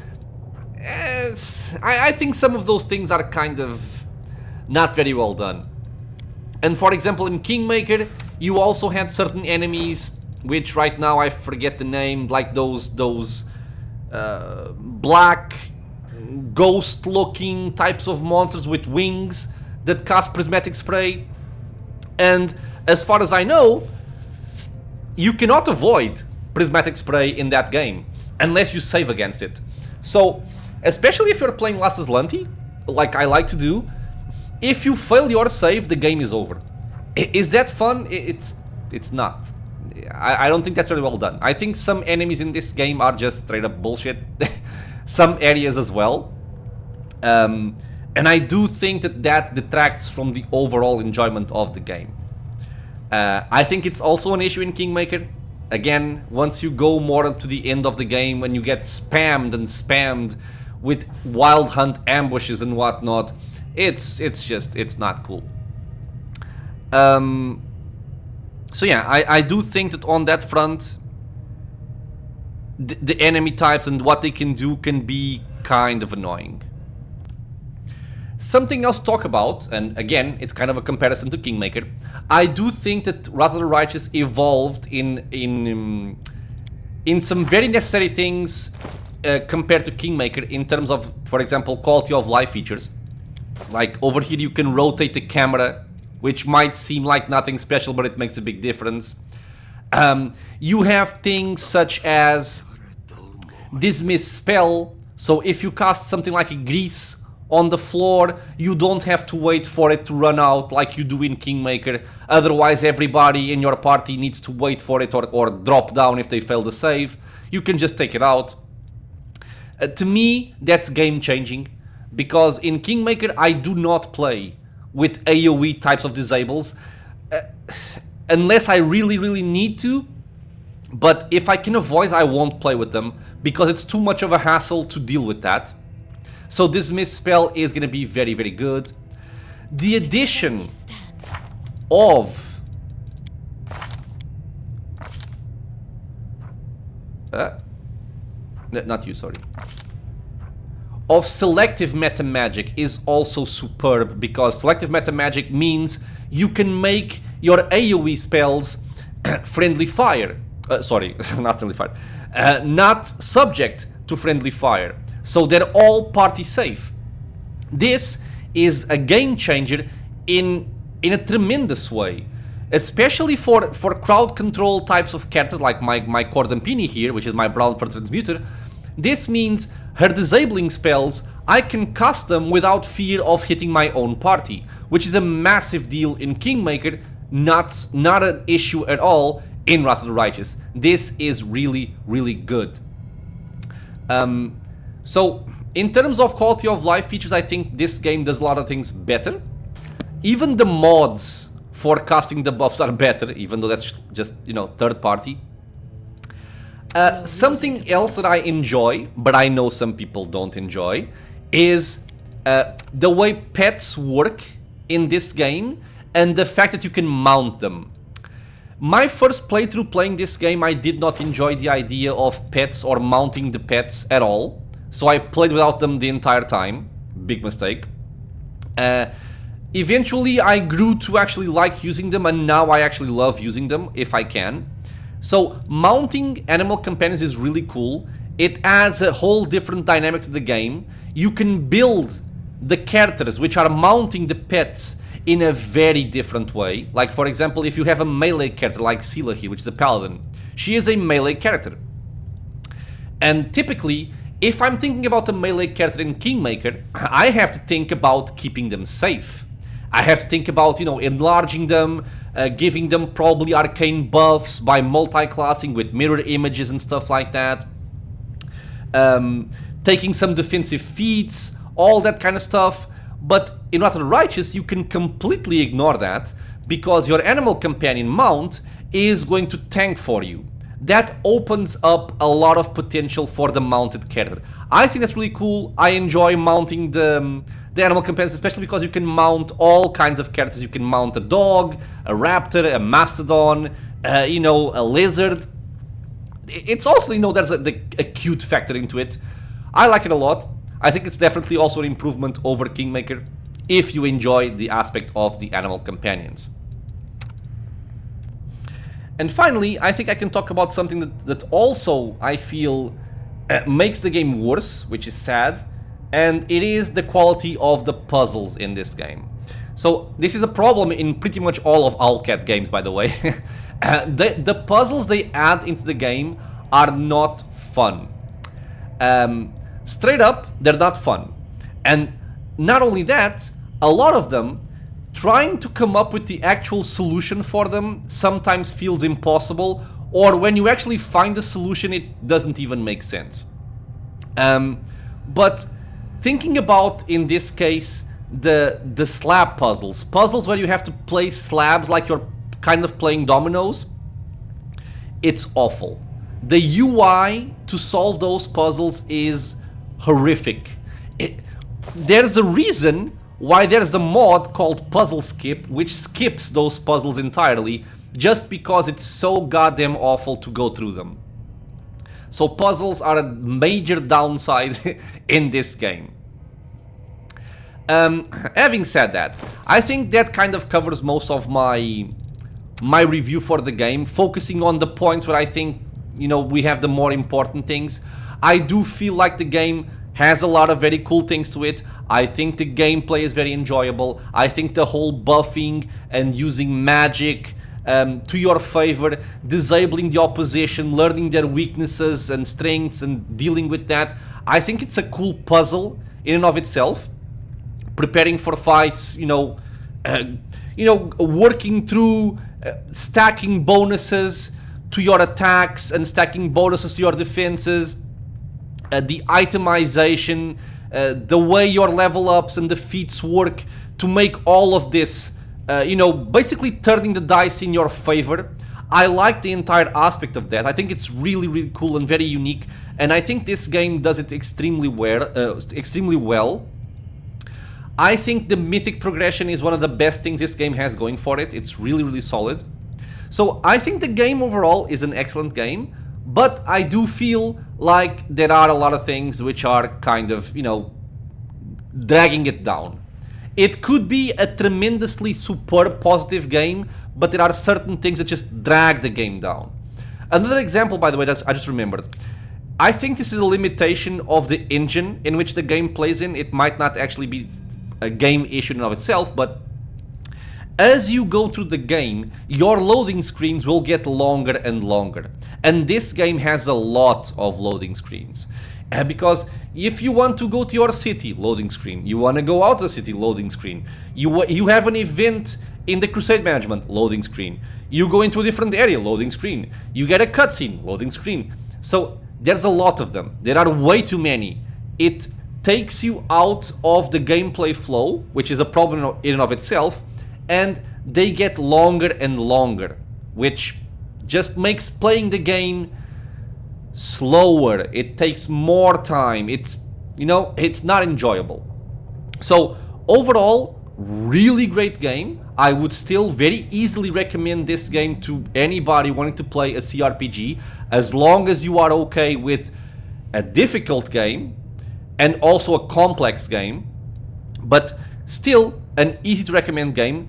A: I think some of those things are kind of not very well done. And for example, in Kingmaker, you also had certain enemies, which right now I forget the name, like those black ghost-looking types of monsters with wings that cast prismatic spray. And as far as I know, you cannot avoid prismatic spray in that game unless you save against it. So, especially if you're playing Last Azlanti, like I like to do, if you fail your save, the game is over. Is that fun? It's not. I don't think that's very well done. I think some enemies in this game are just straight up bullshit. Some areas as well. And I do think that detracts from the overall enjoyment of the game. I think it's also an issue in Kingmaker. Again, once you go more to the end of the game, when you get spammed and spammed with Wild Hunt ambushes and whatnot, it's not cool. So yeah, I do think that on that front, the enemy types and what they can do can be kind of annoying. Something else to talk about, and again, it's kind of a comparison to Kingmaker. I do think that Wrath of the Righteous evolved in some very necessary things compared to Kingmaker in terms of, for example, quality of life features. Like over here, you can rotate the camera, which might seem like nothing special, but it makes a big difference. You have things such as Dismiss Spell, so if you cast something like a Grease on the floor, you don't have to wait for it to run out like you do in Kingmaker. Otherwise, everybody in your party needs to wait for it or drop down if they fail to save. You can just take it out. To me, that's game-changing, because in Kingmaker, I do not play with AoE types of disables unless I really need to. But if I can avoid, I won't play with them because it's too much of a hassle to deal with that. So Dismiss Spell is going to be very good. The addition of not you, sorry. Of selective meta magic is also superb, because selective meta magic means you can make your AoE spells friendly fire. Sorry, not friendly fire. Not subject to friendly fire. So they're all party safe. This is a game changer in a tremendous way. Especially for crowd control types of characters like my Cordampini here, which is my Brownford Transmuter. This means her disabling spells, I can cast them without fear of hitting my own party, which is a massive deal in Kingmaker, not an issue at all in Wrath of the Righteous. This is really good. So, in terms of quality of life features, I think this game does a lot of things better. Even the mods for casting the buffs are better, even though that's just, you know, third party. Something else that I enjoy, but I know some people don't enjoy, is the way pets work in this game and the fact that you can mount them. My first playthrough playing this game, I did not enjoy the idea of pets or mounting the pets at all. So I played without them the entire time. Big mistake. Eventually I grew to actually like using them, and now I actually love using them if I can. So mounting animal companions is really cool. It adds a whole different dynamic to the game. You can build the characters which are mounting the pets in a very different way. Like, for example, if you have a melee character like Scylla here, which is a paladin, she is a melee character. And typically, if I'm thinking about a melee character in Kingmaker, I have to think about keeping them safe. I have to think about, you know, enlarging them, giving them probably arcane buffs by multi-classing with mirror images and stuff like that. Taking some defensive feats, all that kind of stuff. But in Wrath of the Righteous, you can completely ignore that, because your animal companion mount is going to tank for you. That opens up a lot of potential for the mounted character. I think that's really cool. I enjoy mounting the the animal companions, especially because you can mount all kinds of characters. You can mount a dog, a raptor, a mastodon, you know, a lizard. It's also, you know, there's a cute factor into it. I like it a lot. I think it's definitely also an improvement over Kingmaker if you enjoy the aspect of the animal companions. And finally, I think I can talk about something that also, I feel, makes the game worse, which is sad, and it is the quality of the puzzles in this game. So this is a problem in pretty much all of Owlcat games, by the way. The puzzles they add into the game are not fun. Straight up, they're not fun. And not only that, a lot of them, trying to come up with the actual solution for them sometimes feels impossible, or when you actually find the solution, it doesn't even make sense. But thinking about, in this case, the slab puzzles where you have to place slabs like you're kind of playing dominoes, it's awful. The UI to solve those puzzles is horrific. There's a reason why there's a mod called Puzzle Skip, which skips those puzzles entirely, just because it's so goddamn awful to go through them. So puzzles are a major downside in this game. Having said that, I think that kind of covers most of my review for the game, focusing on the points where I think, you know, we have the more important things. I do feel like the game has a lot of very cool things to it. I think the gameplay is very enjoyable. I think the whole buffing and using magic to your favor, disabling the opposition, learning their weaknesses and strengths and dealing with that, I think it's a cool puzzle in and of itself. Preparing for fights, you know, working through stacking bonuses to your attacks and stacking bonuses to your defenses, the itemization, the way your level ups and the feats work to make all of this, you know, basically turning the dice in your favor. I like the entire aspect of that. I think it's really, really cool and very unique, and I think this game does it extremely well. I think the Mythic progression is one of the best things this game has going for it. It's really, really solid. So I think the game overall is an excellent game, but I do feel like there are a lot of things which are kind of, you know, dragging it down. It could be a tremendously superb positive game, but there are certain things that just drag the game down. Another example, by the way, that I just remembered. I think this is a limitation of the engine in which the game plays in. It might not actually be a game issue in and of itself, but as you go through the game, your loading screens will get longer and longer. And this game has a lot of loading screens. Because if you want to go to your city, loading screen. You want to go out of the city, loading screen. You have an event in the Crusade Management, loading screen. You go into a different area, loading screen. You get a cutscene, loading screen. So there's a lot of them. There are way too many. It takes you out of the gameplay flow, which is a problem in and of itself, and they get longer and longer, which just makes playing the game slower. It takes more time. It's, you know, it's not enjoyable. So overall, really great game. I would still very easily recommend this game to anybody wanting to play a CRPG, as long as you are okay with a difficult game and also a complex game, but still an easy to recommend game.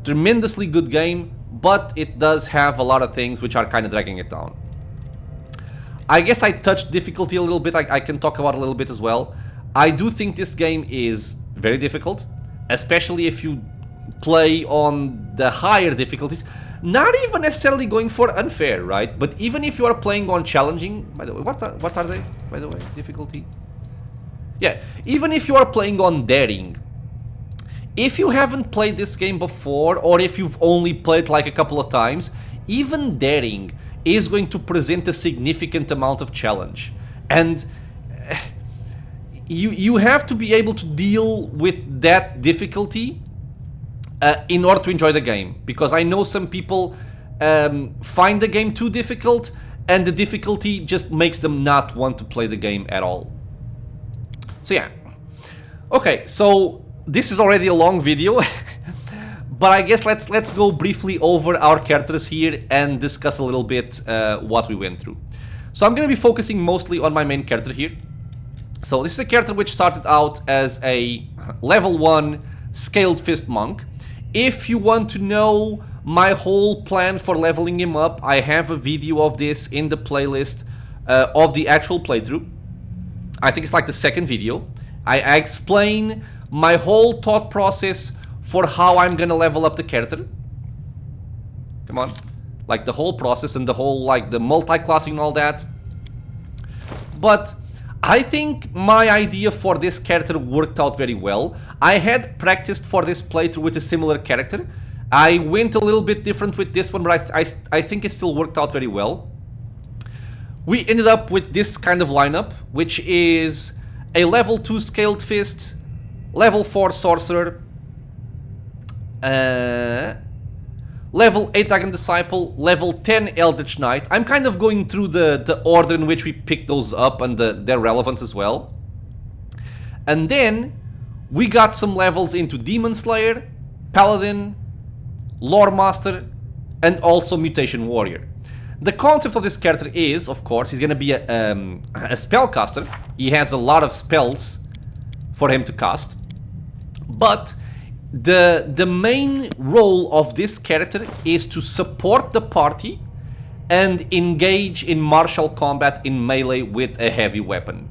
A: Tremendously good game, but it does have a lot of things which are kind of dragging it down. I guess I touched difficulty a little bit. I can talk about it a little bit as well. I do think this game is very difficult, especially if you play on the higher difficulties. Not even necessarily going for unfair, right? But even if you are playing on challenging, by the way, what are they, by the way, difficulty? Yeah, even if you are playing on daring, if you haven't played this game before, or if you've only played like a couple of times, even daring is going to present a significant amount of challenge. And you have to be able to deal with that difficulty in order to enjoy the game. Because I know some people find the game too difficult, and the difficulty just makes them not want to play the game at all. So yeah. Okay, so this is already a long video, but I guess let's go briefly over our characters here and discuss a little bit what we went through. So I'm going to be focusing mostly on my main character here. So this is a character which started out as a level 1 Scaled Fist Monk. If you want to know my whole plan for leveling him up, I have a video of this in the playlist of the actual playthrough. I think it's like the second video. I explain my whole thought process for how I'm gonna level up the character. Come on. Like the whole process and the whole, like, the multi-classing and all that. But I think my idea for this character worked out very well. I had practiced for this playthrough with a similar character. I went a little bit different with this one, but I think it still worked out very well. We ended up with this kind of lineup, which is a level 2 Scaled Fist, level 4 Sorcerer, level 8 Dragon Disciple, level 10 Eldritch Knight. I'm kind of going through the order in which we picked those up and their relevance as well. And then we got some levels into Demon Slayer, Paladin, Lore Master, and also Mutation Warrior. The concept of this character is, of course, he's gonna be a spellcaster. He has a lot of spells for him to cast. But the main role of this character is to support the party and engage in martial combat in melee with a heavy weapon.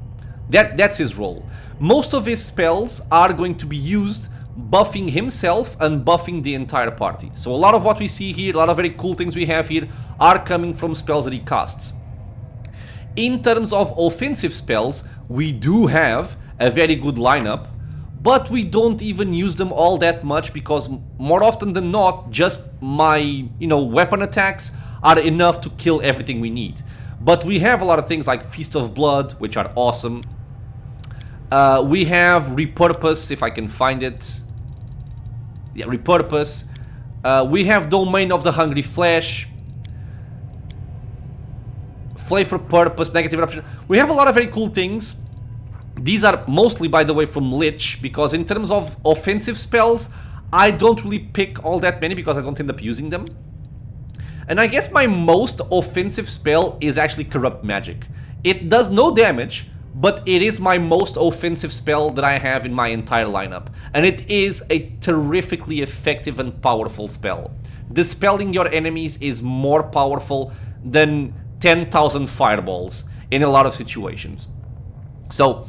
A: That's his role. Most of his spells are going to be used buffing himself and buffing the entire party. So a lot of what we see here, a lot of very cool things we have here, are coming from spells that he casts. In terms of offensive spells, we do have a very good lineup, but we don't even use them all that much because more often than not, just my, weapon attacks are enough to kill everything we need. But we have a lot of things like Feast of Blood, which are awesome. We have Repurpose, if I can find it. Yeah, Repurpose. We have Domain of the Hungry Flesh. Flavor Purpose, Negative Eruption. We have a lot of very cool things. These are mostly, by the way, from Lich, because in terms of offensive spells, I don't really pick all that many because I don't end up using them. And I guess my most offensive spell is actually Corrupt Magic. It does no damage, but it is my most offensive spell that I have in my entire lineup. And it is a terrifically effective and powerful spell. Dispelling your enemies is more powerful than 10,000 fireballs in a lot of situations. So,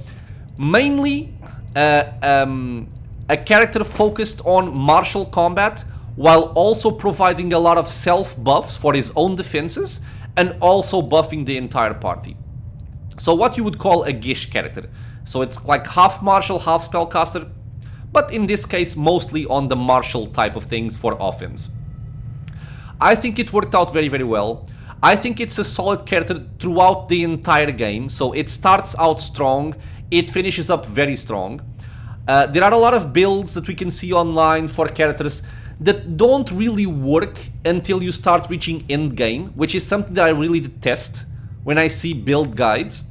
A: mainly a character focused on martial combat, while also providing a lot of self buffs for his own defenses, and also buffing the entire party. So what you would call a Gish character. So it's like half martial, half spellcaster, but in this case mostly on the martial type of things for offense. I think it worked out very, very well. I think it's a solid character throughout the entire game. So it starts out strong, it finishes up very strong. There are a lot of builds that we can see online for characters that don't really work until you start reaching end game, which is something that I really detest when I see build guides,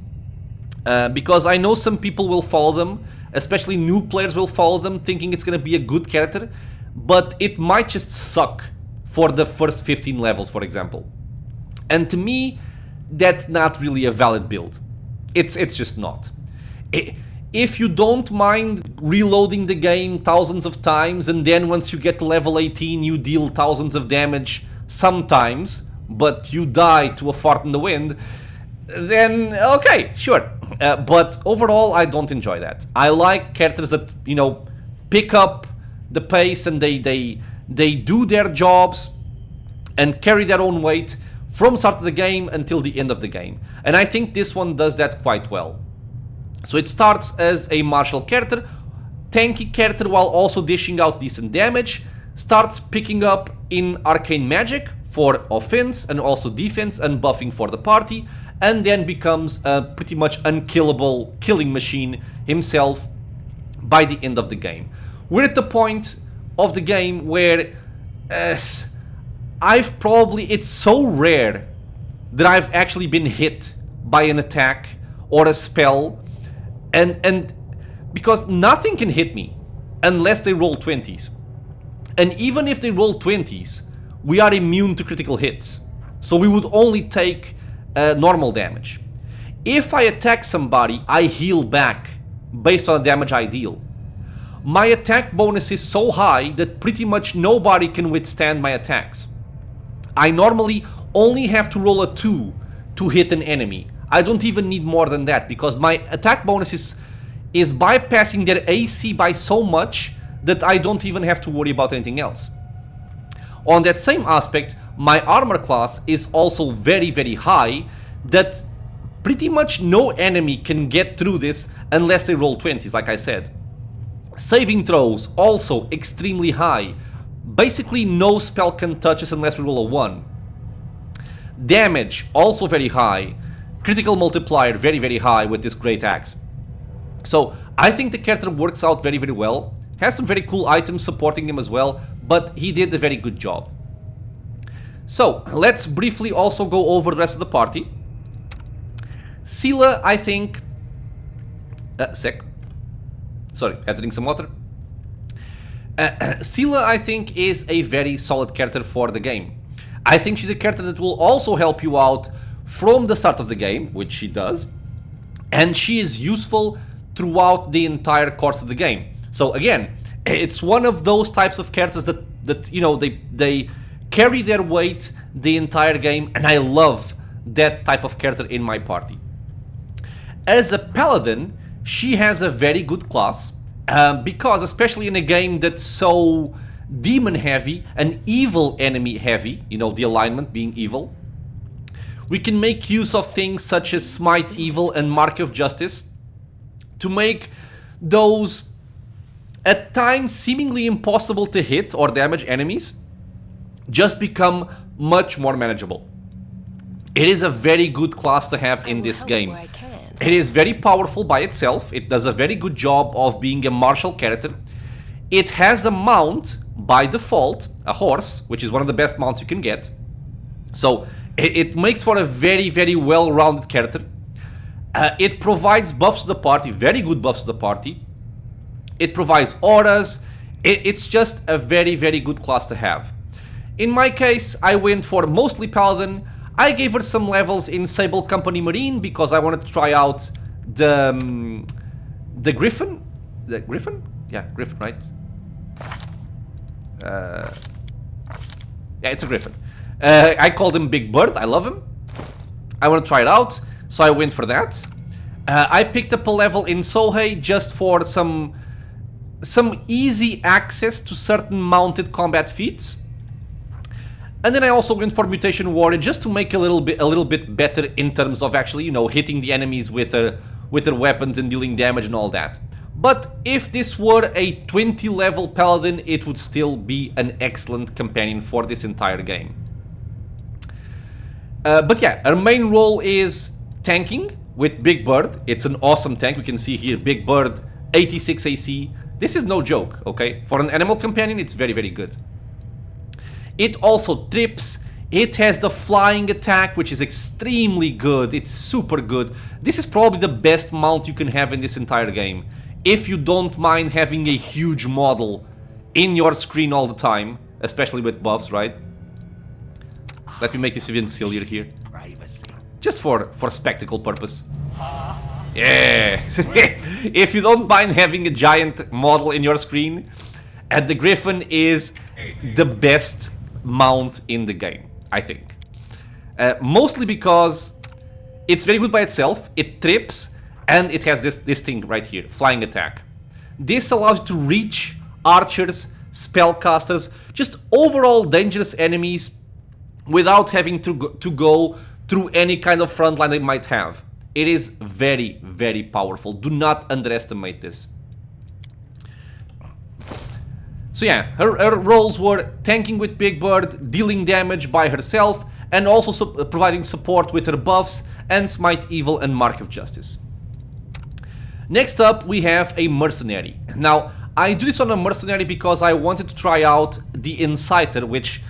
A: because I know some people will follow them, especially new players will follow them thinking it's going to be a good character, but it might just suck for the first 15 levels, for example. And to me, that's not really a valid build. It's just not. If you don't mind reloading the game thousands of times, and then once you get to level 18 you deal thousands of damage sometimes, but you die to a fart in the wind, then okay, sure. But overall, I don't enjoy that. I like characters that, pick up the pace and they do their jobs and carry their own weight from start of the game until the end of the game. And I think this one does that quite well. So it starts as a martial character, tanky character while also dishing out decent damage, starts picking up in arcane magic for offense and also defense and buffing for the party, and then becomes a pretty much unkillable killing machine himself by the end of the game. We're at the point of the game where it's so rare that I've actually been hit by an attack or a spell, and because nothing can hit me unless they roll 20s. And even if they roll 20s, we are immune to critical hits. So we would only take normal damage. If I attack somebody, I heal back based on the damage I deal. My attack bonus is so high that pretty much nobody can withstand my attacks. I normally only have to roll a 2 to hit an enemy. I don't even need more than that because my attack bonus is bypassing their AC by so much that I don't even have to worry about anything else. On that same aspect, my armor class is also very, very high, that pretty much no enemy can get through this unless they roll 20s, like I said. Saving throws also extremely high. Basically no spell can touch us unless we roll a 1. Damage also very high. Critical multiplier very, very high with this great axe. So I think the character works out very, very well. Has some very cool items supporting him as well, but he did a very good job. So let's briefly also go over the rest of the party. Scylla, I think... Sorry, had to drink some water. Scylla, I think, is a very solid character for the game. I think she's a character that will also help you out from the start of the game, which she does. And she is useful throughout the entire course of the game. So again, it's one of those types of characters that you know, they carry their weight the entire game, and I love that type of character in my party. As a paladin, she has a very good class, because especially in a game that's so demon heavy and evil enemy heavy, you know, the alignment being evil, we can make use of things such as Smite Evil and Mark of Justice to make those at times seemingly impossible to hit or damage enemies just become much more manageable. It is a very good class to have in this game. It is very powerful by itself. It does a very good job of being a martial character. It has a mount by default, a horse, which is one of the best mounts you can get. So it makes for a very, very well-rounded character. It provides buffs to the party, very good buffs to the party. It provides auras. It's just a very, very good class to have. In my case, I went for mostly Paladin. I gave her some levels in Sable Company Marine because I wanted to try out the Griffin. The Griffin? Yeah, Griffin, right? Yeah, it's a Griffin. I called him Big Bird. I love him. I want to try it out, so I went for that. I picked up a level in Sohei just for some easy access to certain mounted combat feats. And then I also went for Mutation Warrior just to make a little bit better in terms of actually, you know, hitting the enemies with their weapons and dealing damage and all that. But if this were a 20 level Paladin, it would still be an excellent companion for this entire game. But yeah, her main role is tanking with Big Bird. It's an awesome tank. We can see here Big Bird, 86 AC. This is no joke, okay? For an animal companion, it's very, very good. It also trips. It has the flying attack, which is extremely good. It's super good. This is probably the best mount you can have in this entire game, if you don't mind having a huge model in your screen all the time, especially with buffs, right? Let me make this even sillier here. Just for spectacle purpose. Yeah! If you don't mind having a giant model in your screen, and the Griffin is the best mount in the game, I think. Mostly because it's very good by itself, it trips, and it has this thing right here, flying attack. This allows you to reach archers, spellcasters, just overall dangerous enemies without having to go through any kind of front line they might have. It is very, very powerful. Do not underestimate this. So yeah, her roles were tanking with Big Bird, dealing damage by herself, and also providing support with her buffs and Smite Evil and Mark of Justice. Next up, we have a Mercenary. Now, I do this on a Mercenary because I wanted to try out the Inciter, which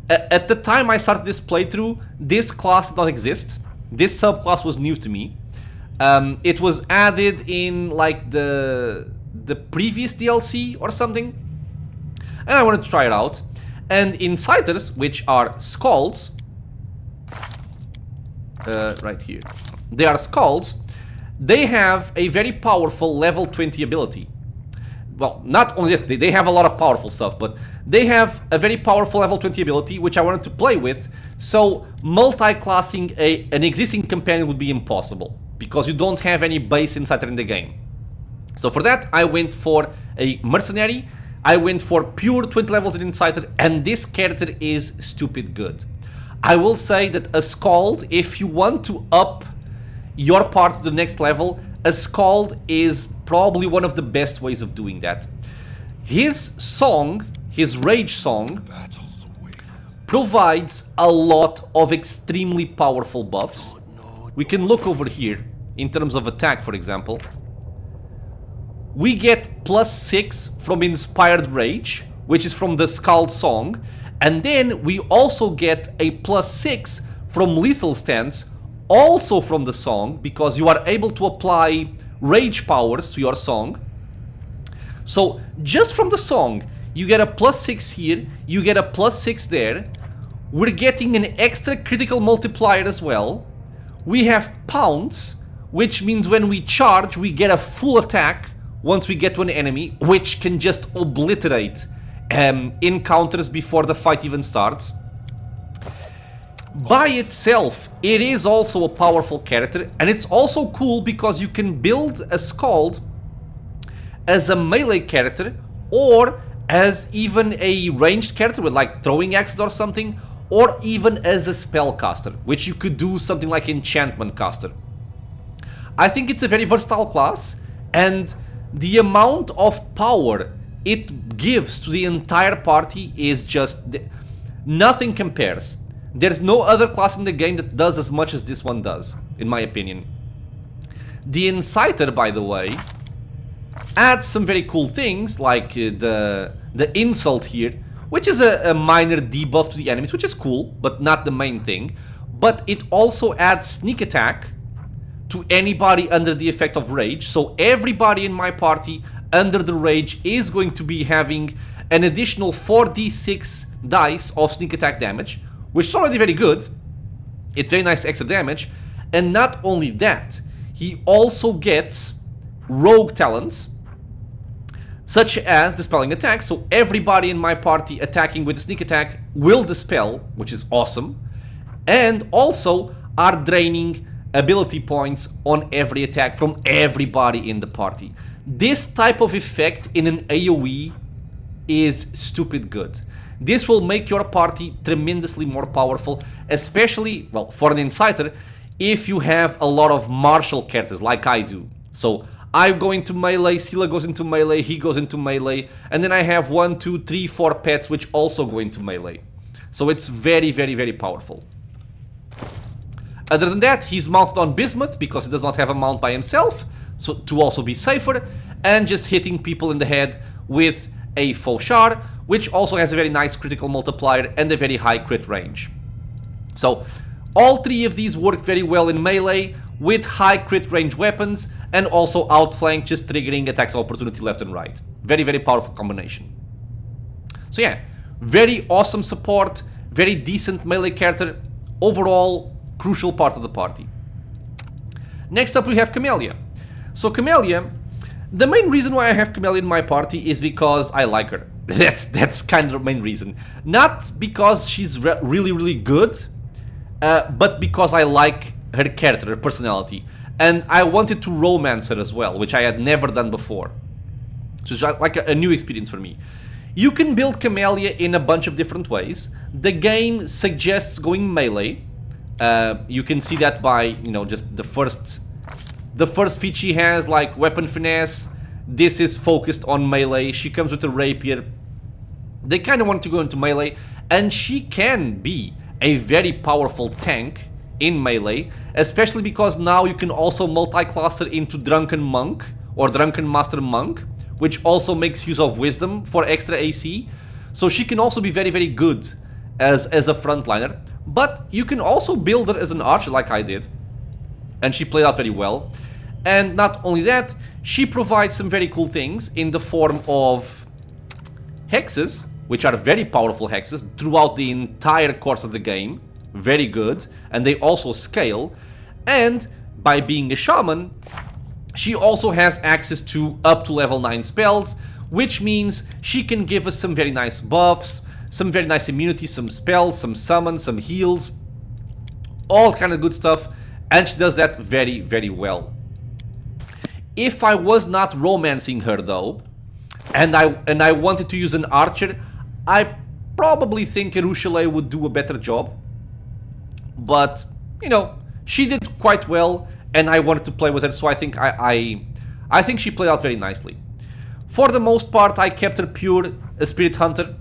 A: at the time I started this playthrough, this class did not exist. This subclass was new to me. It was added in like the the previous DLC or something, and I wanted to try it out. And Inciters, which are Scalds, right here, they are Scalds, they have a very powerful level 20 ability. Well, not only this, they have a lot of powerful stuff, but they have a very powerful level 20 ability, which I wanted to play with, so multi-classing an existing companion would be impossible, because you don't have any base Inciter in the game. So for that, I went for a Mercenary, I went for pure 20 levels in Inciter, and this character is stupid good. I will say that a Scald, if you want to up your part to the next level, a Scald is probably one of the best ways of doing that. His song, his Rage song, provides a lot of extremely powerful buffs. We can look over here in terms of attack, for example. We get +6 from Inspired Rage, which is from the Scald song, and then we also get a +6 from Lethal Stance, also from the song, because you are able to apply rage powers to your song. So just from the song, you get a +6 here, you get a +6 there. We're getting an extra critical multiplier as well. We have Pounce, which means when we charge, we get a full attack once we get to an enemy, which can just obliterate encounters before the fight even starts. By itself, it is also a powerful character, and it's also cool because you can build a Scald as a melee character, or as even a ranged character with like throwing axes or something, or even as a spellcaster, which you could do something like enchantment caster. I think it's a very versatile class, and the amount of power it gives to the entire party is just... nothing compares. There's no other class in the game that does as much as this one does, in my opinion. The Inciter, by the way, adds some very cool things, like the Insult here, which is a minor debuff to the enemies, which is cool, but not the main thing. But it also adds Sneak Attack to anybody under the effect of Rage, so everybody in my party under the Rage is going to be having an additional 4d6 dice of Sneak Attack damage, which is already very good. It's very nice extra damage. And not only that, he also gets rogue talents, such as Dispelling Attack, so everybody in my party attacking with a Sneak Attack will dispel, which is awesome, and also are draining ability points on every attack from everybody in the party. This type of effect in an AoE is stupid good. This will make your party tremendously more powerful, especially, well, for an Inciter, if you have a lot of martial characters like I do. So I go into melee, Scylla goes into melee, he goes into melee, and then I have 1, 2, 3, 4 pets which also go into melee. So it's very, very, very powerful. Other than that, he's mounted on Bismuth because he does not have a mount by himself, so to also be safer, and just hitting people in the head with a Fauchard, which also has a very nice critical multiplier and a very high crit range. So all three of these work very well in melee with high crit range weapons, and also outflank, just triggering attacks of opportunity left and right. Very, very powerful combination. So yeah, very awesome support, very decent melee character, overall crucial part of the party. Next up we have Camellia. So Camellia, the main reason why I have Camellia in my party is because I like her. That's kind of the main reason. Not because she's really, really good, but because I like her character, her personality. And I wanted to romance her as well, which I had never done before. So it's like a new experience for me. You can build Camellia in a bunch of different ways. The game suggests going melee. You can see that by, you know, just the first feat she has, like weapon finesse. This is focused on melee. She comes with a rapier. They kind of want to go into melee, and she can be a very powerful tank in melee, especially because now you can also multi-class her into Drunken Monk or Drunken Master Monk, which also makes use of Wisdom for extra AC. So she can also be very, very good as a frontliner. But you can also build her as an archer like I did, and she played out very well. And not only that, she provides some very cool things in the form of hexes, which are very powerful hexes throughout the entire course of the game. Very good. And they also scale. And by being a shaman, she also has access to up to level 9 spells, which means she can give us some very nice buffs, some very nice immunity, some spells, some summons, some heals, all kind of good stuff, and she does that very, very well. If I was not romancing her though, and I wanted to use an archer, I probably think Erushale would do a better job. But, you know, she did quite well, and I wanted to play with her, so I think I think she played out very nicely. For the most part, I kept her pure a Spirit Hunter.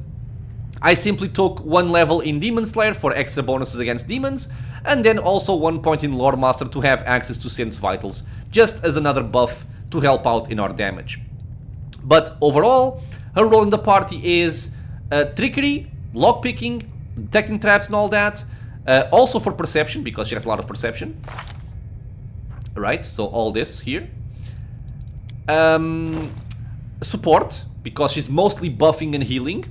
A: I simply took 1 level in Demon Slayer for extra bonuses against demons, and then also 1 point in Lore Master to have access to Sense Vitals, just as another buff to help out in our damage. But overall, her role in the party is trickery, lockpicking, detecting traps and all that. Also for perception, because she has a lot of perception. Right, so all this here. Support, because she's mostly buffing and healing.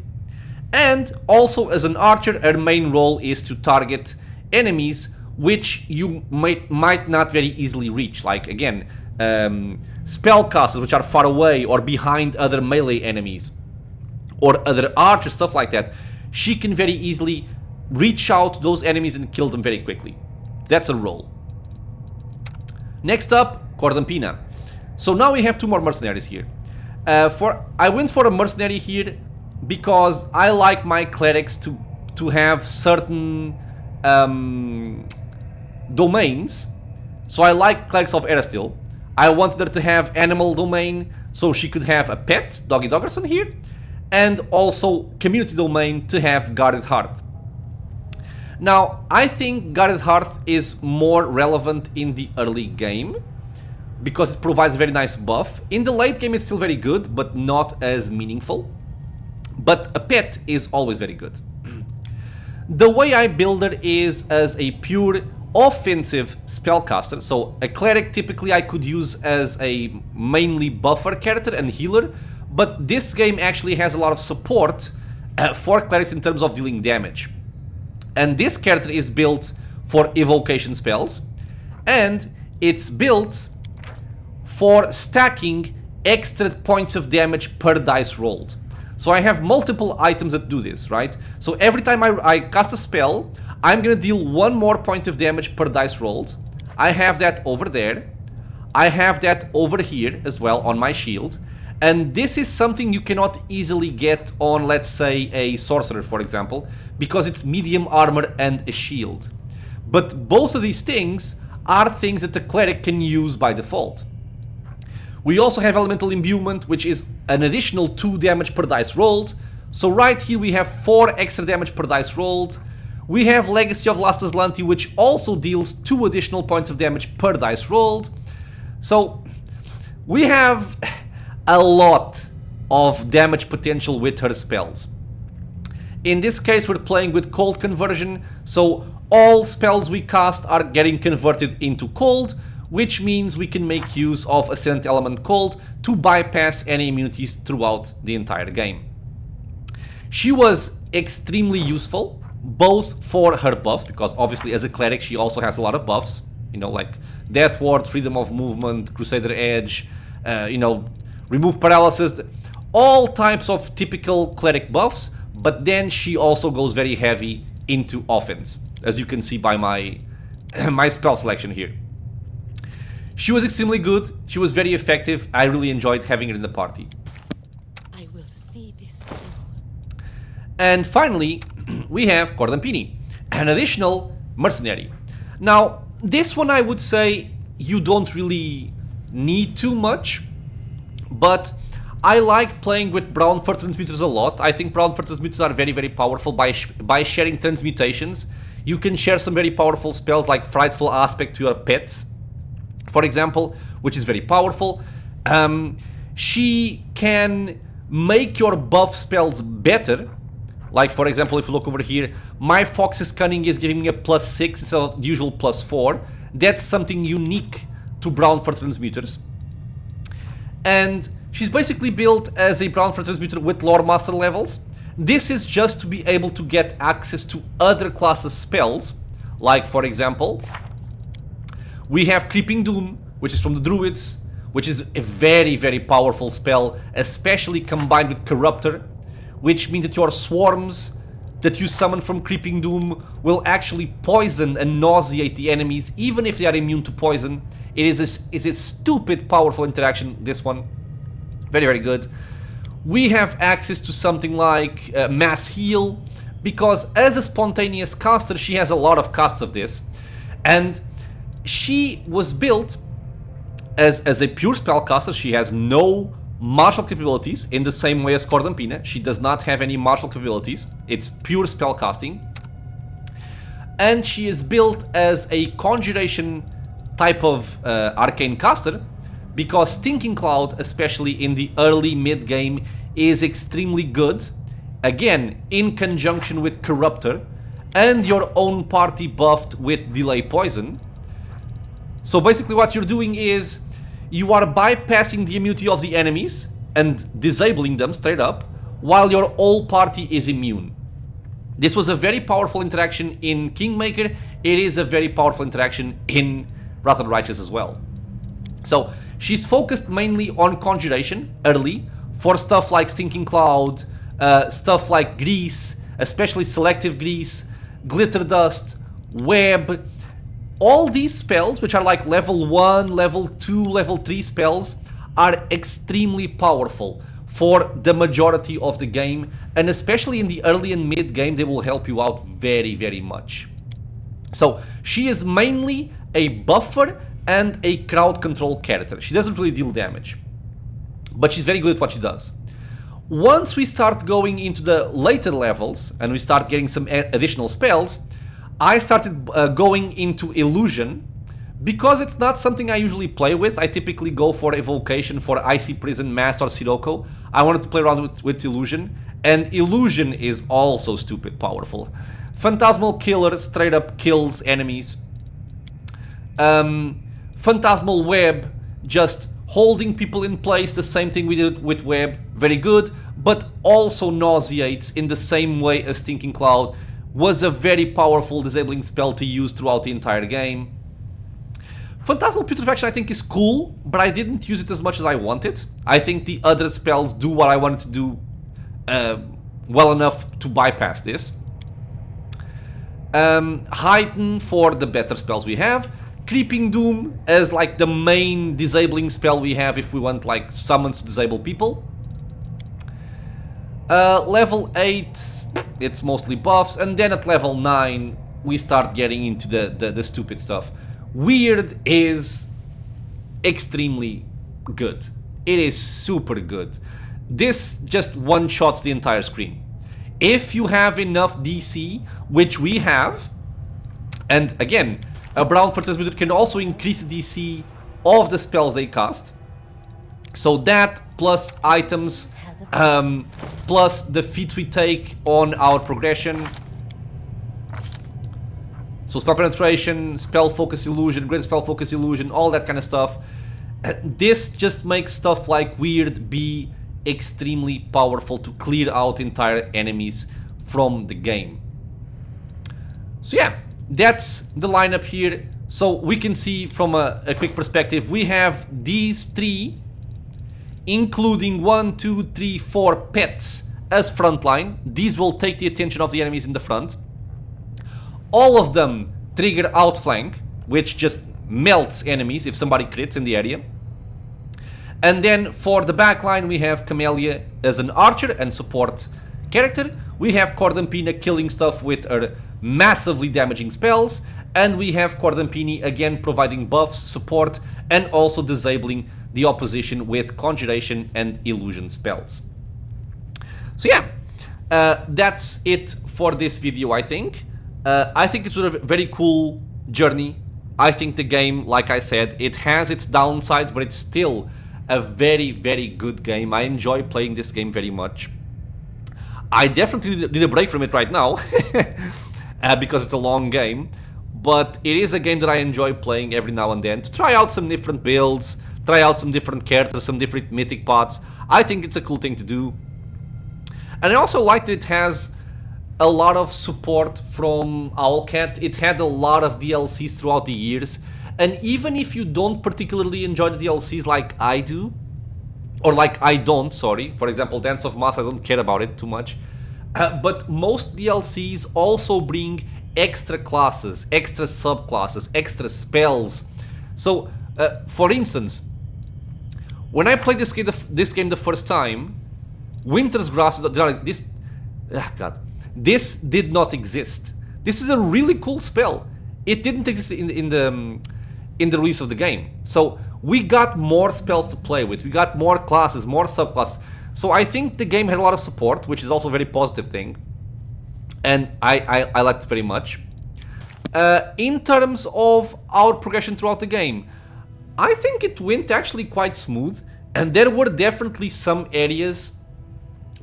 A: And also as an archer, her main role is to target enemies which you might not very easily reach. Like, again, spellcasters which are far away or behind other melee enemies, or other archers, stuff like that. She can very easily reach out to those enemies and kill them very quickly. That's a role. Next up, Cordampina. So now we have 2 more mercenaries here. I went for a mercenary here because I like my clerics to have certain domains. So I like clerics of Erastil. I wanted her to have animal domain, so she could have a pet, Doggy Doggerson here, and also community domain to have Guarded Hearth. Now, I think Guarded Hearth is more relevant in the early game because it provides a very nice buff. In the late game it's still very good, but not as meaningful. But a pet is always very good. The way I build her is as a pure offensive spellcaster. So a cleric typically I could use as a mainly buffer character and healer, but this game actually has a lot of support for clerics in terms of dealing damage. And this character is built for evocation spells, and it's built for stacking extra points of damage per dice rolled. So I have multiple items that do this, right? So every time I cast a spell, I'm gonna deal 1 more point of damage per dice rolled. I have that over there. I have that over here as well on my shield. And this is something you cannot easily get on, let's say, a sorcerer, for example, because it's medium armor and a shield. But both of these things are things that the cleric can use by default. We also have elemental imbuement, which is an additional 2 damage per dice rolled. So right here we have 4 extra damage per dice rolled. We have Legacy of Last Azlanti, which also deals 2 additional points of damage per dice rolled. So we have a lot of damage potential with her spells. In this case we're playing with cold conversion, so all spells we cast are getting converted into cold, which means we can make use of Ascendant Element Cold to bypass any immunities throughout the entire game. She was extremely useful, both for her buffs, because obviously as a cleric she also has a lot of buffs, you know, like Death Ward, Freedom of Movement, Crusader Edge, you know, Remove Paralysis, all types of typical cleric buffs, but then she also goes very heavy into offense, as you can see by my my spell selection here. She was extremely good, she was very effective, I really enjoyed having her in the party.
B: I will see this through.
A: And finally, we have Cordampini, an additional mercenary. Now, this one I would say you don't really need too much, but I like playing with brown fur transmuters a lot. I think brown fur transmuters are very, very powerful by sharing transmutations. You can share some very powerful spells like Frightful Aspect to your pets, for example, which is very powerful. She can make your buff spells better. Like, for example, if you look over here, my Fox's Cunning is giving me a +6 instead of the usual +4. That's something unique to brown fur transmuters. And she's basically built as a brown fur transmuter with lore master levels. This is just to be able to get access to other classes spells, like for example, we have Creeping Doom, which is from the Druids, which is a very, very powerful spell, especially combined with Corruptor, which means that your swarms that you summon from Creeping Doom will actually poison and nauseate the enemies, even if they are immune to poison. It's a stupid powerful interaction, this one. Very, very good. We have access to something like Mass Heal, because as a spontaneous caster, she has a lot of casts of this. And she was built as a pure spellcaster. She has no martial capabilities in the same way as Cordampina. She does not have any martial capabilities. It's pure spellcasting. And she is built as a conjuration type of arcane caster, because Stinking Cloud, especially in the early mid game, is extremely good, again in conjunction with Corruptor and your own party buffed with Delay Poison. So basically what you're doing is you are bypassing the immunity of the enemies and disabling them straight up, while your whole party is immune. This was a very powerful interaction in Kingmaker. It is a very powerful interaction in Wrath of the Righteous as well. So she's focused mainly on conjuration early for stuff like Stinking Cloud, stuff like Grease, especially Selective Grease, Glitter Dust, Web. All these spells, which are like level 1, level 2, level 3 spells, are extremely powerful for the majority of the game, and especially in the early and mid game, they will help you out very, very much. So she is mainly a buffer and a crowd control character. She doesn't really deal damage, but she's very good at what she does. Once we start going into the later levels and we start getting some additional spells, I started going into Illusion, because it's not something I usually play with. I typically go for Evocation for Icy Prison, Mass, or Sirocco. I wanted to play around with Illusion, and Illusion is also stupid powerful. Phantasmal Killer straight up kills enemies. Phantasmal Web, just holding people in place, the same thing we did with Web, very good, but also nauseates in the same way as Stinking Cloud. Was a very powerful disabling spell to use throughout the entire game. Phantasmal Putrefaction I think is cool, but I didn't use it as much as I wanted. I think the other spells do what I wanted to do well enough to bypass this. Heighten for the better spells we have. Creeping Doom as like the main disabling spell we have if we want like summons to disable people. Level 8, it's mostly buffs, and then at level 9 we start getting into the stupid stuff. Weird is extremely good. It is super good. This just one-shots the entire screen. If you have enough DC, which we have, and again, a Brown for Transmuter can also increase the DC of the spells they cast. So that, plus items, plus the feats we take on our progression. So spell penetration, spell focus illusion, great spell focus illusion, all that kind of stuff. This just makes stuff like Weird be extremely powerful to clear out entire enemies from the game. So yeah, that's the lineup here. So we can see from a quick perspective, we have these three, including 1, 2, 3, 4 pets as frontline. These will take the attention of the enemies in the front. All of them trigger outflank, which just melts enemies if somebody crits in the area. And then for the backline, we have Camellia as an archer and support character. We have Cordampina killing stuff with her massively damaging spells. And we have Cordampini again providing buffs, support, and also disabling the opposition with conjuration and illusion spells. So yeah, that's it for this video, I think. I think it's a very cool journey. I think the game, like I said, it has its downsides, but it's still a very, very good game. I enjoy playing this game very much. I definitely need a break from it right now because it's a long game. but it is a game that I enjoy playing every now and then to try out some different builds, try out some different characters, some different mythic pots. I think it's a cool thing to do. And I also like that it has a lot of support from Owlcat. It had a lot of DLCs throughout the years, and even if you don't particularly enjoy the DLCs like I do, or like I don't, sorry, for example Dance of Mass, I don't care about it too much, but most DLCs also bring extra classes, extra subclasses, extra spells. So for instance, when I played this game the first time, Winter's Grasp, this did not exist. This is a really cool spell. It didn't exist in the release of the game. So we got more spells to play with. We got more classes, more subclasses. So I think the game had a lot of support, which is also a very positive thing. And I liked it very much. In terms of our progression throughout the game, I think it went actually quite smooth. And there were definitely some areas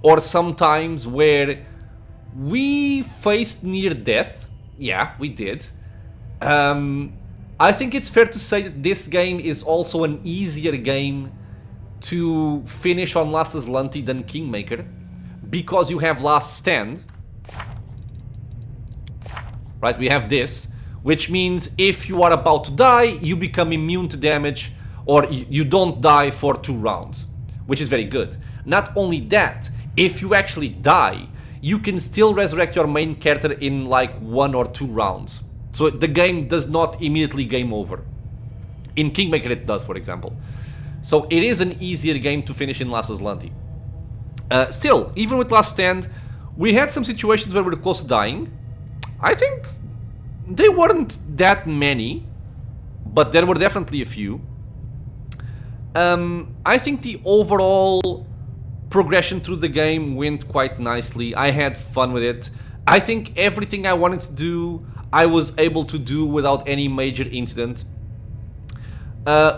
A: or some times where we faced near death. Yeah, we did. I think it's fair to say that this game is also an easier game to finish on Last Azlanti than Kingmaker, because you have Last Stand. Right, we have this, which means if you are about to die, you become immune to damage, or you don't die for 2 rounds, which is very good. Not only that, if you actually die, you can still resurrect your main character in like 1 or 2 rounds. So the game does not immediately game over. In Kingmaker it does, for example. So it is an easier game to finish in Last Azlanti. Still, even with Last Stand, we had some situations where we were close to dying. I think they weren't that many, but there were definitely a few. I think the overall progression through the game went quite nicely. I had fun with it. I think everything I wanted to do, I was able to do without any major incident.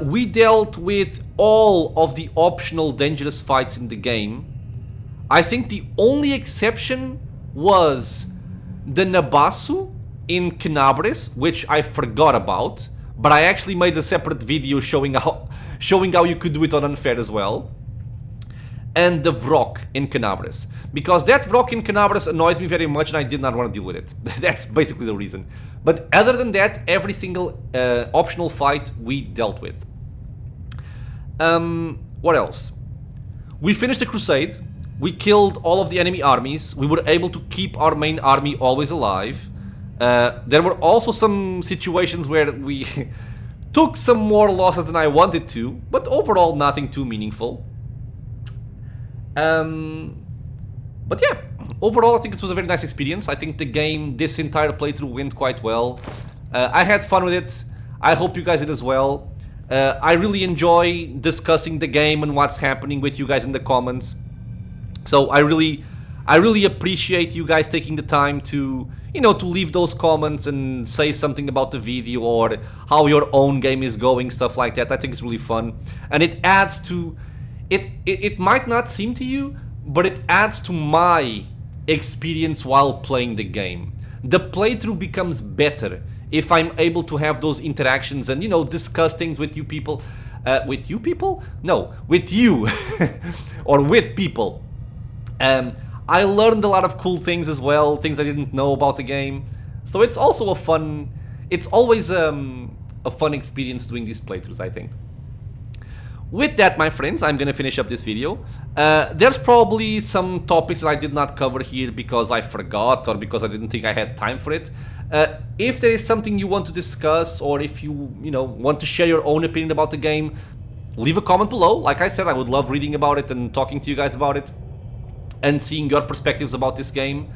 A: We dealt with all of the optional dangerous fights in the game. I think the only exception was the Nabasu in Canabres, which I forgot about, but I actually made a separate video showing how you could do it on Unfair as well. And the Vrock in Canabres, because that Vrock in Canabres annoys me very much and I did not want to deal with it. That's basically the reason. But other than that, every single optional fight we dealt with. What else? We finished the crusade. We killed all of the enemy armies. We were able to keep our main army always alive. There were also some situations where we took some more losses than I wanted to, but overall nothing too meaningful. But yeah, overall I think it was a very nice experience. I think the game, this entire playthrough went quite well. I had fun with it. I hope you guys did as well. I really enjoy discussing the game and what's happening with you guys in the comments. So I really appreciate you guys taking the time to, you know, to leave those comments and say something about the video or how your own game is going, stuff like that. I think it's really fun. And it adds to... It might not seem to you, but it adds to my experience while playing the game. The playthrough becomes better if I'm able to have those interactions and, you know, discuss things with you people. With you people? No, with you. Or with people. I learned a lot of cool things as well, things I didn't know about the game. So it's also a fun... It's always a fun experience doing these playthroughs, I think. With that, my friends, I'm gonna finish up this video. There's probably some topics that I did not cover here because I forgot or because I didn't think I had time for it. If there is something you want to discuss, or if you know, want to share your own opinion about the game, leave a comment below. Like I said, I would love reading about it and talking to you guys about it and seeing your perspectives about this game.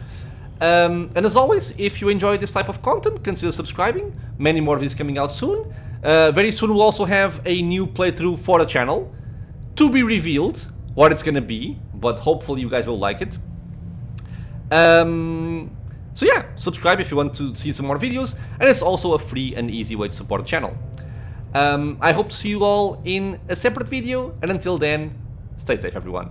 A: And as always, if you enjoy this type of content, consider subscribing. Many more of these coming out soon. Very soon we'll also have a new playthrough for the channel, to be revealed what it's gonna be, but hopefully you guys will like it. So yeah, subscribe if you want to see some more videos, and it's also a free and easy way to support the channel. I hope to see you all in a separate video, and until then, stay safe everyone.